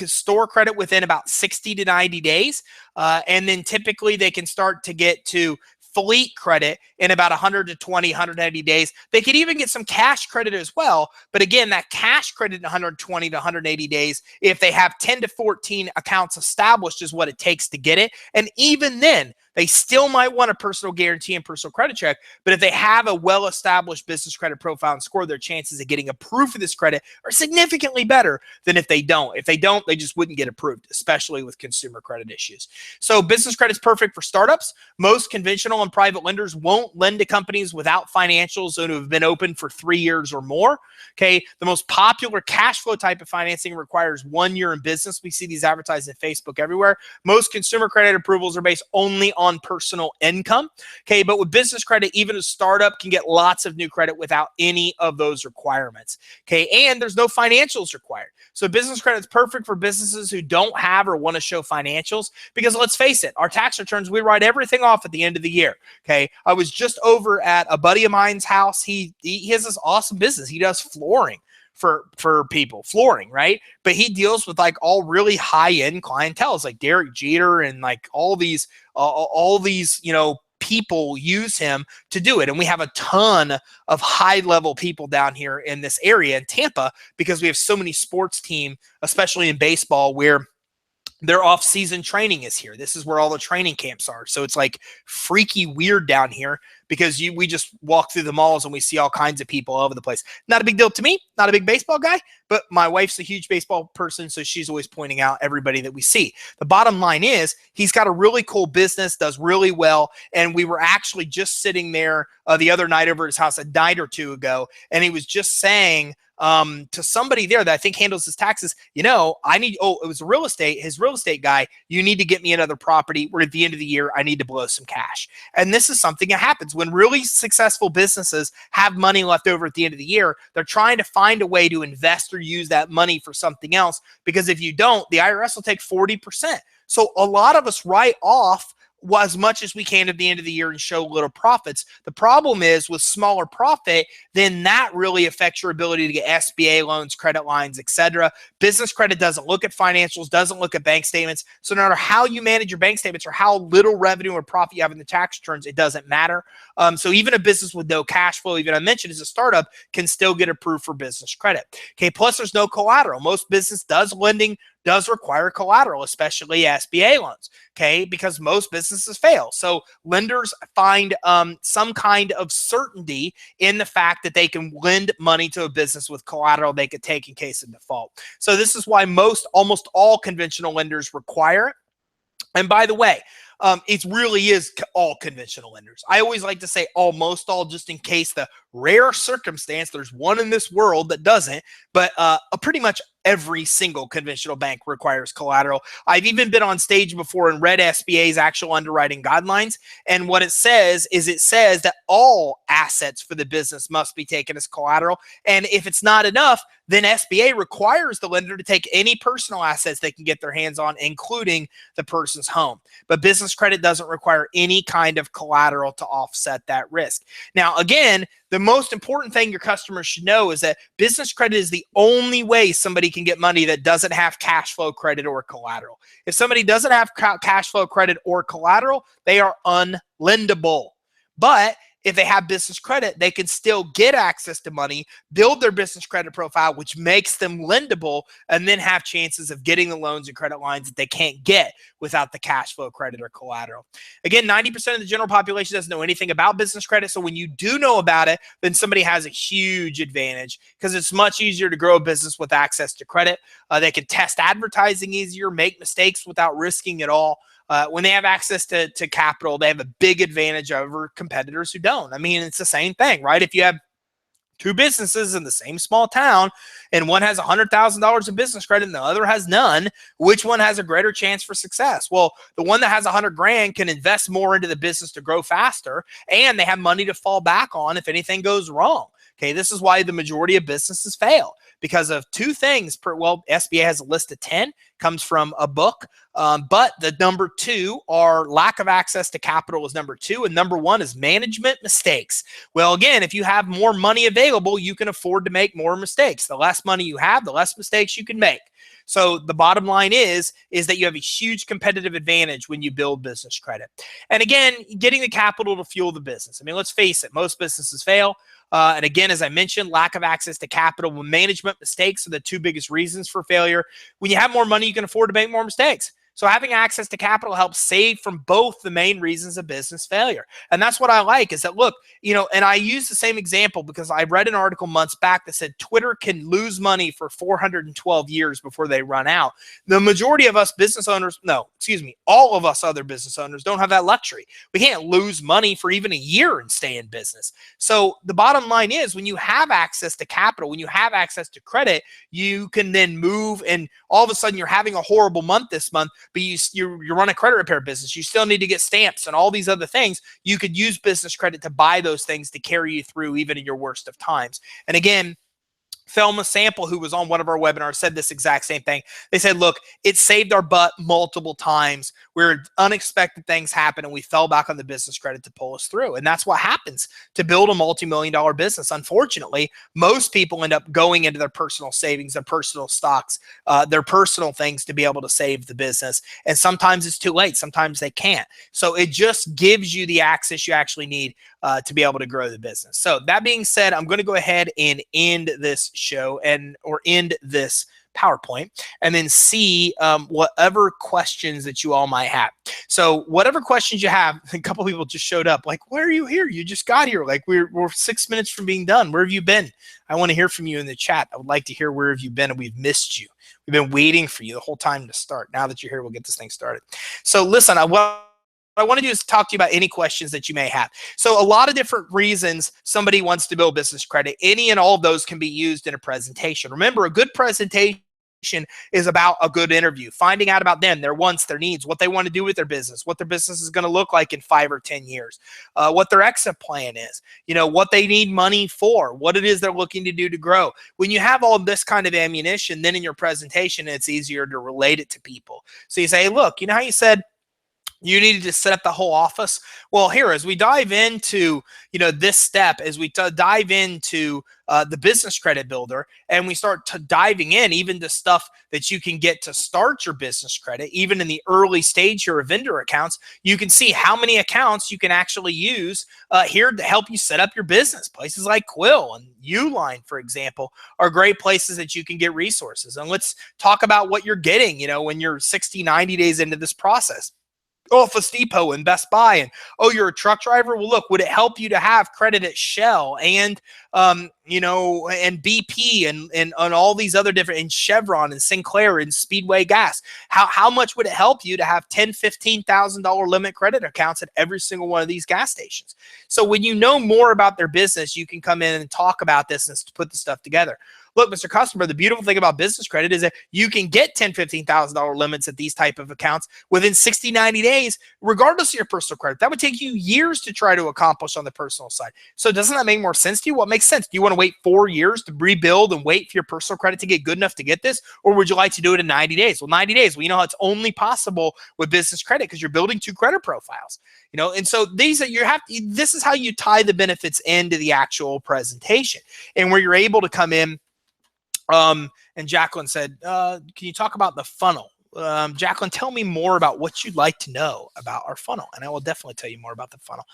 store credit within about 60 to 90 days. And then typically they can start to get to fleet credit in about 120, 180 days. They could even get some cash credit as well. But again, that cash credit in 120 to 180 days, if they have 10 to 14 accounts established, is what it takes to get it. And even then, they still might want a personal guarantee and personal credit check. But if they have a well-established business credit profile and score, their chances of getting approved for this credit are significantly better than if they don't. If they don't, they just wouldn't get approved, especially with consumer credit issues. So business credit is perfect for startups. Most conventional and private lenders won't lend to companies without financials that have been open for 3 years or more. Okay, the most popular cash flow type of financing requires 1 year in business. We see these advertised in Facebook everywhere. Most consumer credit approvals are based only on personal income. Okay, but with business credit, even a startup can get lots of new credit without any of those requirements. Okay, and there's no financials required. So business credit is perfect for businesses who don't have or want to show financials, because let's face it, our tax returns, we write everything off at the end of the year. Okay, I was just over at a buddy of mine's house. He has this awesome business. He does flooring for people, flooring, right? But he deals with like all really high-end clientele, like Derek Jeter, and like all these people use him to do it. And we have a ton of high-level people down here in this area in Tampa, because we have so many sports teams, especially in baseball, where their off-season training is here. This is where all the training camps are. So it's like freaky weird down here, because we just walk through the malls and we see all kinds of people all over the place. Not a big deal to me, not a big baseball guy, but my wife's a huge baseball person, so she's always pointing out everybody that we see. The bottom line is, he's got a really cool business, does really well, and we were actually just sitting there the other night over at his house a night or two ago, and he was just saying to somebody there that I think handles his taxes, it was his real estate guy, you need to get me another property where at the end of the year, I need to blow some cash. And this is something that happens when really successful businesses have money left over at the end of the year. They're trying to find a way to invest or use that money for something else, because if you don't, the IRS will take 40%. So a lot of us write off as much as we can at the end of the year and show little profits. The problem is with smaller profit, then that really affects your ability to get SBA loans, credit lines, etc. Business credit doesn't look at financials, doesn't look at bank statements. So no matter how you manage your bank statements or how little revenue or profit you have in the tax returns, it doesn't matter. So even a business with no cash flow, even I mentioned as a startup, can still get approved for business credit. Okay, plus there's no collateral. Most business lending does require collateral, especially SBA loans, okay, because most businesses fail. So lenders find some kind of certainty in the fact that they can lend money to a business with collateral they could take in case of default. So this is why almost all conventional lenders require it. And by the way, it really is all conventional lenders. I always like to say almost all, just in case the rare circumstance there's one in this world that doesn't, but pretty much every single conventional bank requires collateral. I've even been on stage before and read SBA's actual underwriting guidelines, and what it says that all assets for the business must be taken as collateral, and if it's not enough, then SBA requires the lender to take any personal assets they can get their hands on, including the person's home. But business credit doesn't require any kind of collateral to offset that risk. Now, again, the most important thing your customers should know is that business credit is the only way somebody can get money that doesn't have cash flow credit or collateral. If somebody doesn't have cash flow credit or collateral, they are unlendable. But if they have business credit, they can still get access to money, build their business credit profile, which makes them lendable, and then have chances of getting the loans and credit lines that they can't get without the cash flow credit or collateral. Again, 90% of the general population doesn't know anything about business credit. So when you do know about it, then somebody has a huge advantage because it's much easier to grow a business with access to credit. They can test advertising easier, make mistakes without risking it all. When they have access to capital, they have a big advantage over competitors who don't. I mean, it's the same thing, right? If you have two businesses in the same small town and one has $100,000 in business credit and the other has none, which one has a greater chance for success? Well, the one that has 100 grand can invest more into the business to grow faster, and they have money to fall back on if anything goes wrong. Okay, this is why the majority of businesses fail, because of two things. SBA has a list of 10, comes from a book, but the number two are lack of access to capital is number two, and number one is management mistakes. Well, again, if you have more money available, you can afford to make more mistakes. The less money you have, the less mistakes you can make. So the bottom line is that you have a huge competitive advantage when you build business credit. And again, getting the capital to fuel the business. I mean, let's face it, most businesses fail. And again, as I mentioned, lack of access to capital, management mistakes are the two biggest reasons for failure. When you have more money, you can afford to make more mistakes. So having access to capital helps save from both the main reasons of business failure. And that's what I like is that, look, and I use the same example because I read an article months back that said Twitter can lose money for 412 years before they run out. The majority of us business owners, all of us other business owners don't have that luxury. We can't lose money for even a year and stay in business. So the bottom line is when you have access to capital, when you have access to credit, you can then move, and all of a sudden you're having a horrible month this month, but you run a credit repair business. You still need to get stamps and all these other things. You could use business credit to buy those things to carry you through even in your worst of times. And again, Thelma Sample, who was on one of our webinars, said this exact same thing. They said, look, it saved our butt multiple times where unexpected things happened and we fell back on the business credit to pull us through. And that's what happens to build a multi-million-dollar business. Unfortunately, most people end up going into their personal savings, their personal stocks, their personal things to be able to save the business. And sometimes it's too late. Sometimes they can't. So it just gives you the access you actually need to be able to grow the business. So that being said, I'm going to go ahead and end this show or end this PowerPoint and then see whatever questions that you all might have. So whatever questions you have, a couple people just showed up like, why are you here? You just got here. Like we're 6 minutes from being done. Where have you been? I want to hear from you in the chat. I would like to hear where have you been, and we've missed you. We've been waiting for you the whole time to start. Now that you're here, we'll get this thing started. So listen, what I want to do is talk to you about any questions that you may have. So a lot of different reasons somebody wants to build business credit. Any and all of those can be used in a presentation. Remember, a good presentation is about a good interview, finding out about them, their wants, their needs, what they want to do with their business, what their business is going to look like in 5 or 10 years, what their exit plan is, what they need money for, what it is they're looking to do to grow. When you have all this kind of ammunition, then in your presentation, it's easier to relate it to people. So you say, look, how you said, You needed to set up the whole office. Well, here, as we dive into, this step, as we dive into the business credit builder, and we start diving in even to stuff that you can get to start your business credit, even in the early stage here of vendor accounts, you can see how many accounts you can actually use here to help you set up your business. Places like Quill and Uline, for example, are great places that you can get resources. And let's talk about what you're getting, when you're 60, 90 days into this process. Office Depot and Best Buy, and you're a truck driver. Well, look, would it help you to have credit at Shell and and BP and all these other different, and Chevron and Sinclair and Speedway Gas? How much would it help you to have $10,000-$15,000 limit credit accounts at every single one of these gas stations? So when you know more about their business, you can come in and talk about this and put the stuff together. Look, Mr. Customer, the beautiful thing about business credit is that you can get $10,000, $15,000 limits at these type of accounts within 60, 90 days, regardless of your personal credit. That would take you years to try to accomplish on the personal side. So doesn't that make more sense to you? What makes sense? Do you want to wait 4 years to rebuild and wait for your personal credit to get good enough to get this? Or would you like to do it in 90 days? Well, 90 days, well, it's only possible with business credit because you're building 2 credit profiles. And so this is how you tie the benefits into the actual presentation, and where you're able to come in. And Jacqueline said, can you talk about the funnel? Jacqueline, tell me more about what you'd like to know about our funnel. And I will definitely tell you more about the funnel.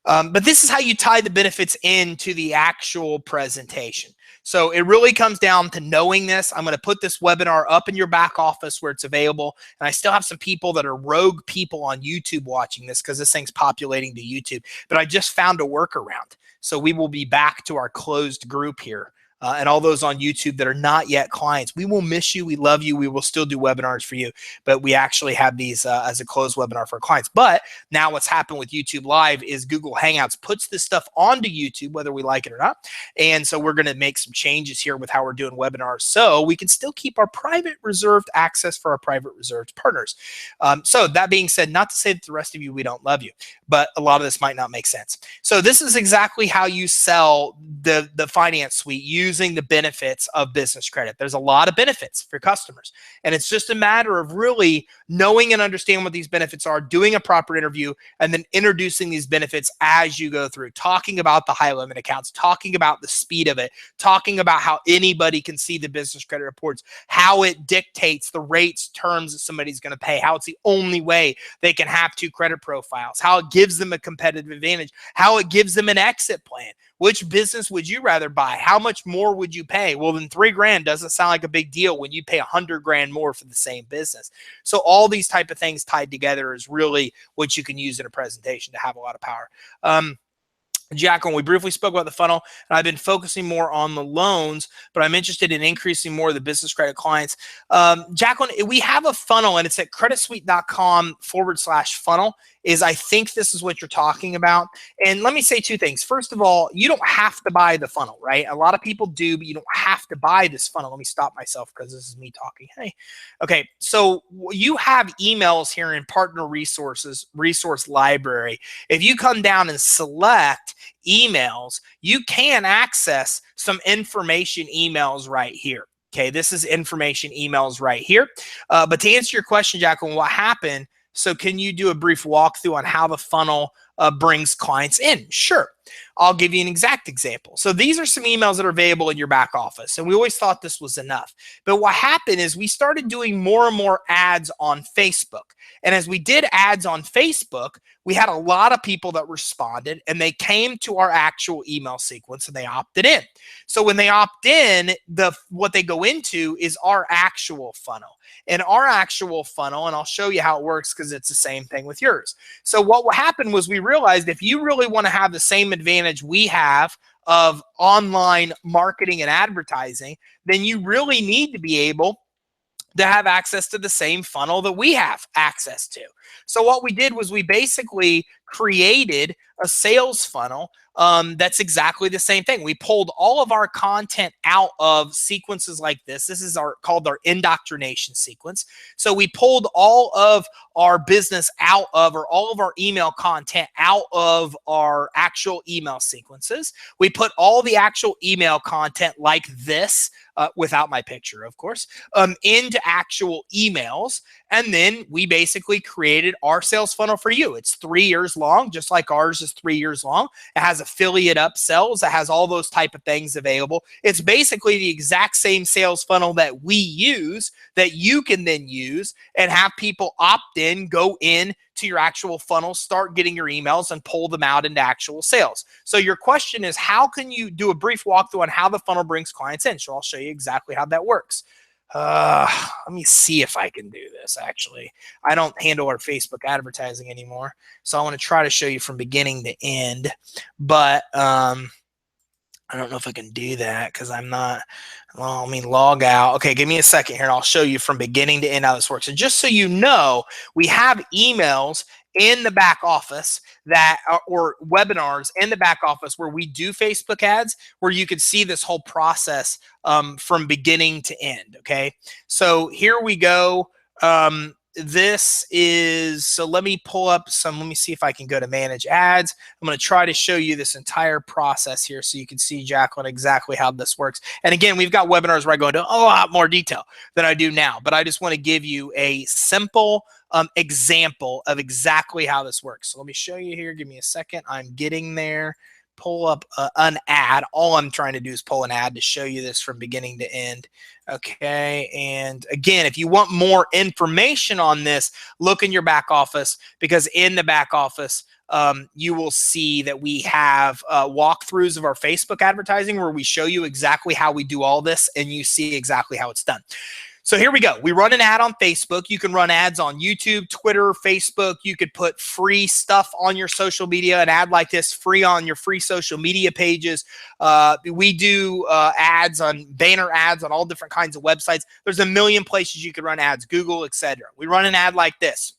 But this is how you tie the benefits into the actual presentation. So it really comes down to knowing this. I'm going to put this webinar up in your back office where it's available. And I still have some people that are rogue people on YouTube watching this because this thing's populating to YouTube. But I just found a workaround. So we will be back to our closed group here. And all those on YouTube that are not yet clients, we will miss you. We love you. We will still do webinars for you, but we actually have these as a closed webinar for clients. But now what's happened with YouTube Live is Google Hangouts puts this stuff onto YouTube, whether we like it or not. And so we're going to make some changes here with how we're doing webinars so we can still keep our private reserved access for our private reserved partners. So that being said, not to say that the rest of you, we don't love you, but a lot of this might not make sense. So this is exactly how you sell the finance suite using the benefits of business credit. There's a lot of benefits for customers, and it's just a matter of really knowing and understanding what these benefits are, doing a proper interview, and then introducing these benefits as you go through, talking about the high limit accounts, talking about the speed of it, talking about how anybody can see the business credit reports, how it dictates the rates, terms that somebody's going to pay, how it's the only way they can have 2 credit profiles, how it gives them a competitive advantage, how it gives them an exit plan. Which business would you rather buy? How much more would you pay? Well, then $3,000 doesn't sound like a big deal when you pay $100,000 more for the same business. So all these type of things tied together is really what you can use in a presentation to have a lot of power. Jacqueline, we briefly spoke about the funnel, and I've been focusing more on the loans, but I'm interested in increasing more of the business credit clients. Jacqueline, we have a funnel, and it's at creditsuite.com/funnel. I think this is what you're talking about. And let me say 2 things. First of all, you don't have to buy the funnel, right? A lot of people do, but you don't have to buy this funnel. Let me stop myself because this is me talking. Hey, okay. So you have emails here in Partner Resources, Resource Library. If you come down and select emails, you can access some information emails right here. Okay, this is information emails right here. But to answer your question, Jacqueline, what happened? So can you do a brief walkthrough on how the funnel brings clients in? Sure. I'll give you an exact example. So these are some emails that are available in your back office, and we always thought this was enough. But what happened is we started doing more and more ads on Facebook. And as we did ads on Facebook, we had a lot of people that responded, and they came to our actual email sequence and they opted in. So when they opt in, what they go into is our actual funnel. And our actual funnel, and I'll show you how it works because it's the same thing with yours. So what happened was we realized if you really want to have the same advantage we have of online marketing and advertising, then you really need to be able to have access to the same funnel that we have access to. So what we did was we basically created a sales funnel that's exactly the same thing. We pulled all of our content out of sequences like this. This is called our indoctrination sequence. So we pulled all of our business out of, or all of our email content out of our actual email sequences. We put all the actual email content like this, without my picture, of course, into actual emails. And then we basically created our sales funnel for you. It's 3 years long, just like ours is 3 years long. It has affiliate upsells. It has all those type of things available. It's basically the exact same sales funnel that we use that you can then use and have people opt in, go in to your actual funnel, start getting your emails and pull them out into actual sales. So your question is, how can you do a brief walkthrough on how the funnel brings clients in? So I'll show you exactly how that works. Let me see if I can do this. Actually, I don't handle our Facebook advertising anymore, so I want to try to show you from beginning to end, but I don't know if I can do that because I'm not. Well, let me log out. Okay, give me a second here and I'll show you from beginning to end how this works. And just so you know, we have emails in the back office that or webinars in the back office where we do Facebook ads, where you can see this whole process from beginning to end. Okay, so here we go. This is, so let me pull up some, let me see if I can go to manage ads. I'm going to try to show you this entire process here so you can see, Jacqueline, exactly how this works. And again, we've got webinars where I go into a lot more detail than I do now, but I just want to give you a simple example of exactly how this works. So let me show you here. Give me a second. I'm getting there. Pull up an ad. All I'm trying to do is pull an ad to show you this from beginning to end. Okay, and again, if you want more information on this, look in your back office, because in the back office, you will see that we have walkthroughs of our Facebook advertising where we show you exactly how we do all this and you see exactly how it's done. So here we go. We run an ad on Facebook. You can run ads on YouTube, Twitter, Facebook. You could put free stuff on your social media, an ad like this free on your free social media pages. We do ads on banner ads on all different kinds of websites. There's a million places you could run ads, Google, etc. We run an ad like this.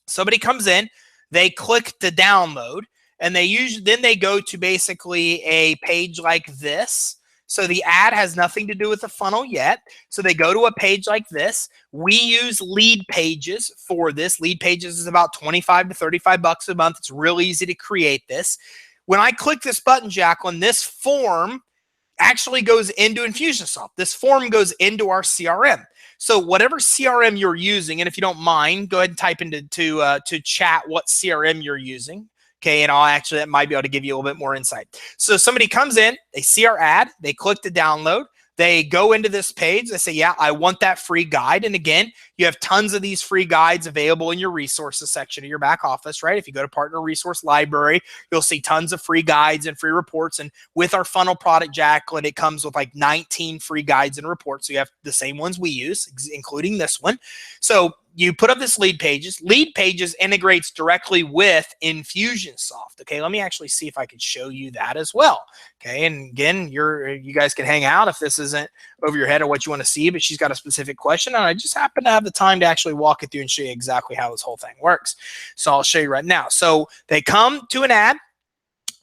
Somebody comes in, they click to download, and then they go to basically a page like this. So the ad has nothing to do with the funnel yet. So they go to a page like this. We use lead pages for this. Lead pages is about 25 to 35 bucks a month. It's real easy to create this. When I click this button, Jacqueline, this form actually goes into Infusionsoft. This form goes into our CRM. So whatever CRM you're using, and if you don't mind, go ahead and type into to chat what CRM you're using. Okay, and that might be able to give you a little bit more insight. So somebody comes in, they see our ad, they click to download, they go into this page, they say, yeah, I want that free guide. And again, you have tons of these free guides available in your resources section of your back office, right? If you go to Partner Resource Library, you'll see tons of free guides and free reports. And with our funnel product, Jacqueline, it comes with like 19 free guides and reports. So you have the same ones we use, including this one. So you put up this lead pages. Lead pages integrates directly with Infusionsoft. Okay, let me actually see if I can show you that as well. Okay, and again, you guys can hang out if this isn't over your head or what you want to see, but she's got a specific question, and I just happen to have the time to actually walk it through and show you exactly how this whole thing works. So I'll show you right now. So they come to an ad.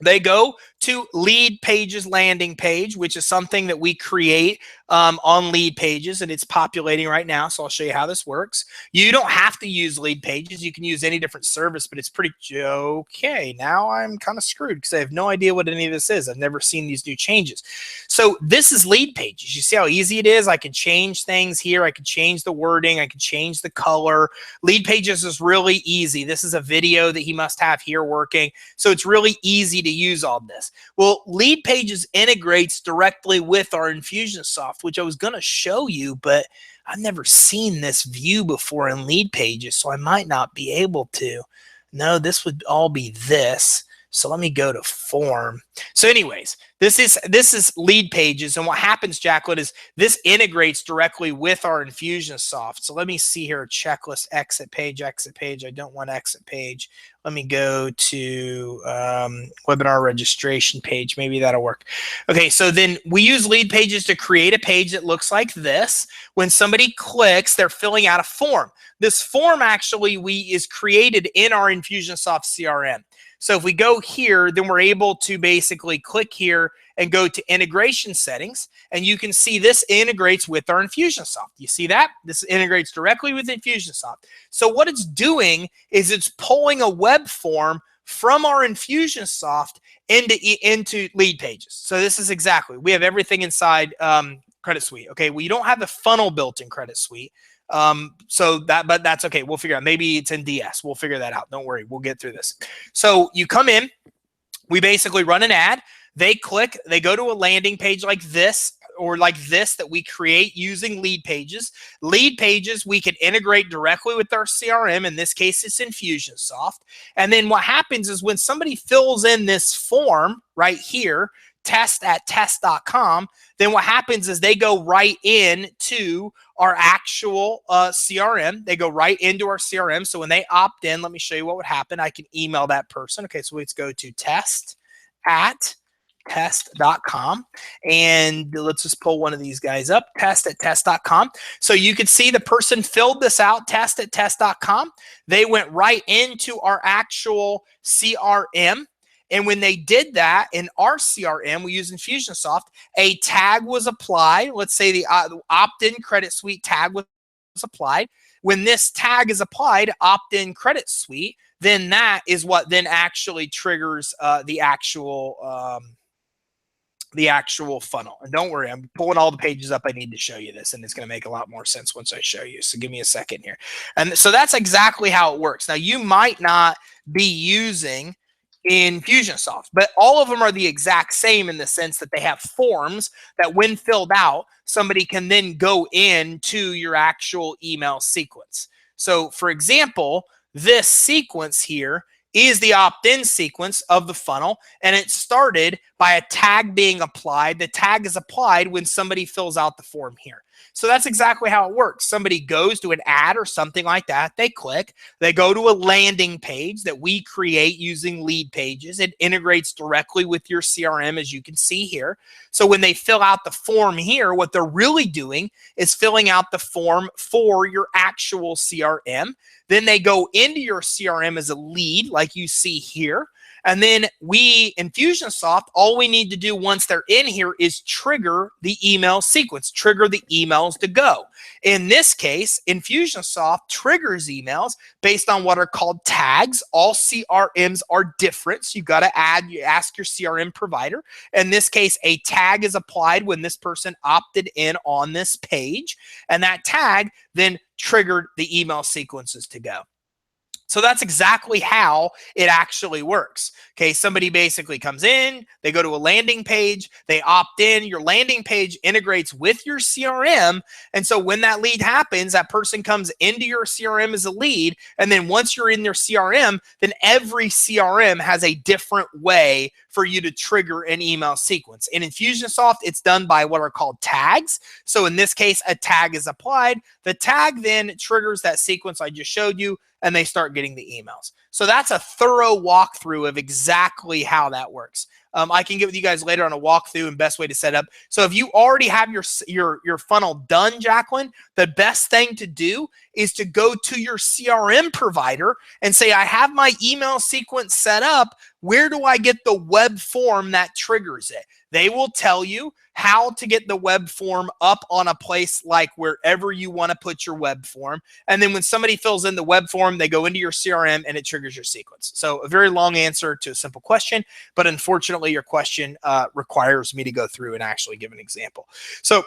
They go to lead pages landing page, which is something that we create on lead pages, and it's populating right now. So I'll show you how this works. You don't have to use lead pages. You can use any different service, but it's pretty okay. Now I'm kind of screwed because I have no idea what any of this is. I've never seen these new changes. So this is lead pages. You see how easy it is? I can change things here. I can change the wording. I can change the color. Lead pages is really easy. This is a video that he must have here working. So it's really easy to use all this. Well, lead pages integrates directly with our Infusionsoft, which I was going to show you, but I've never seen this view before in lead pages, so I might not be able to. No, this would all be this. So let me go to form. So anyways, this is lead pages. And what happens, Jacqueline, is this integrates directly with our Infusionsoft. So let me see here, checklist, exit page, exit page. I don't want exit page. Let me go to webinar registration page. Maybe that'll work. Okay, so then we use lead pages to create a page that looks like this. When somebody clicks, they're filling out a form. This form actually is created in our Infusionsoft CRM. So if we go here, then we're able to basically click here and go to integration settings, and you can see this integrates with our Infusionsoft. You see that? This integrates directly with Infusionsoft. So what it's doing is it's pulling a web form from our Infusionsoft into lead pages. So this is exactly, we have everything inside Credit Suite. Okay, we don't have the funnel built in Credit Suite. But that's okay. We'll figure out. Maybe it's in DS. We'll figure that out. Don't worry. We'll get through this. So you come in, we basically run an ad. They click, they go to a landing page like this, or like this, that we create using lead pages. Lead pages we can integrate directly with our CRM. In this case, it's Infusionsoft. And then what happens is when somebody fills in this form right here, test@test.com, then what happens is they go right into our actual CRM. They go right into our CRM. So when they opt in, let me show you what would happen. I can email that person. Okay, so let's go to test@test.com, and let's just pull one of these guys up, test@test.com. So you can see the person filled this out, test@test.com. They went right into our actual CRM. And when they did that in our CRM, we use Infusionsoft, a tag was applied. Let's say the opt-in Credit Suite tag was applied. When this tag is applied, opt-in Credit Suite, then that is what then actually triggers the actual funnel. And don't worry, I'm pulling all the pages up I need to show you this, and it's going to make a lot more sense once I show you. So give me a second here. And so that's exactly how it works. Now, you might not be using Infusionsoft, but all of them are the exact same in the sense that they have forms that when filled out, somebody can then go into your actual email sequence. So for example, this sequence here is the opt-in sequence of the funnel, and it started by a tag being applied. The tag is applied when somebody fills out the form here. So that's exactly how it works. Somebody goes to an ad or something like that. They click. They go to a landing page that we create using lead pages. It integrates directly with your CRM, as you can see here. So when they fill out the form here, what they're really doing is filling out the form for your actual CRM. Then they go into your CRM as a lead, like you see here. And then we, Infusionsoft, all we need to do once they're in here is trigger the email sequence, trigger the emails to go. In this case, Infusionsoft triggers emails based on what are called tags. All CRMs are different, so you got to ask your CRM provider. In this case, a tag is applied when this person opted in on this page, and that tag then triggered the email sequences to go. So that's exactly how it actually works. Okay, somebody basically comes in, they go to a landing page, they opt in, your landing page integrates with your CRM. And so when that lead happens, that person comes into your CRM as a lead. And then once you're in their CRM, then every CRM has a different way for you to trigger an email sequence. In Infusionsoft, it's done by what are called tags. So in this case, a tag is applied. The tag then triggers that sequence I just showed you, and they start getting the emails. So that's a thorough walkthrough of exactly how that works. I can get with you guys later on a walkthrough and best way to set up. So if you already have your funnel done, Jacqueline, the best thing to do is to go to your CRM provider and say, I have my email sequence set up. Where do I get the web form that triggers it? They will tell you how to get the web form up on a place like wherever you want to put your web form. And then when somebody fills in the web form, they go into your CRM and it triggers your sequence. So a very long answer to a simple question, but unfortunately your question requires me to go through and actually give an example. So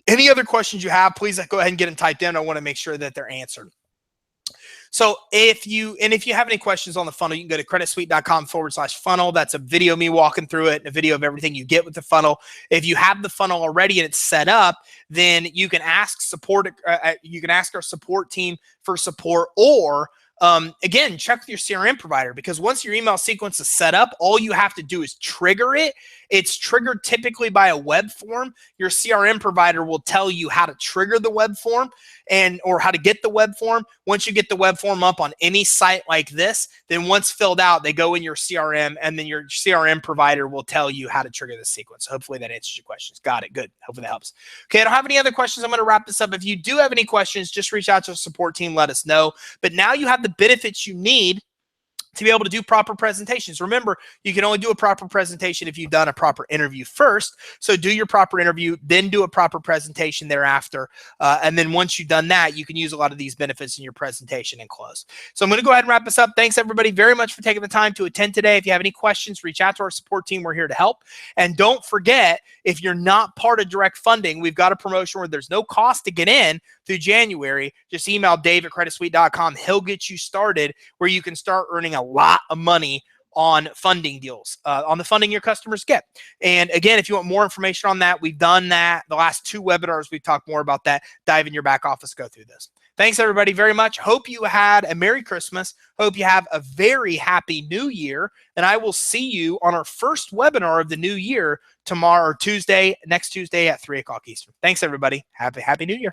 any other questions you have, please go ahead and get them typed in. I want to make sure that they're answered. So if you have any questions on the funnel, you can go to creditsuite.com/funnel. That's a video of me walking through it and a video of everything you get with the funnel. If you have the funnel already and it's set up, then you can ask support. You can ask our support team for support, or again, check with your CRM provider, because once your email sequence is set up, all you have to do is trigger it. It's triggered typically by a web form. Your CRM provider will tell you how to trigger the web form or how to get the web form. Once you get the web form up on any site like this, then once filled out, they go in your CRM, and then your CRM provider will tell you how to trigger the sequence. So hopefully that answers your questions. Got it. Good. Hopefully that helps. Okay, I don't have any other questions. I'm going to wrap this up. If you do have any questions, just reach out to the support team. Let us know. But now you have the benefits you need to be able to do proper presentations. Remember, you can only do a proper presentation if you've done a proper interview first. So do your proper interview, then do a proper presentation thereafter. And then once you've done that, you can use a lot of these benefits in your presentation and close. So I'm going to go ahead and wrap this up. Thanks everybody very much for taking the time to attend today. If you have any questions, reach out to our support team. We're here to help. And don't forget, if you're not part of direct funding, we've got a promotion where there's no cost to get in through January. Just email dave@creditsuite.com. He'll get you started where you can start earning a lot of money on funding deals, on the funding your customers get. And again, if you want more information on that, we've done that. The last 2 webinars, we've talked more about that. Dive in your back office, go through this. Thanks everybody very much. Hope you had a Merry Christmas. Hope you have a very happy New Year. And I will see you on our first webinar of the new year tomorrow, or next Tuesday at 3 o'clock Eastern. Thanks everybody. Happy New Year.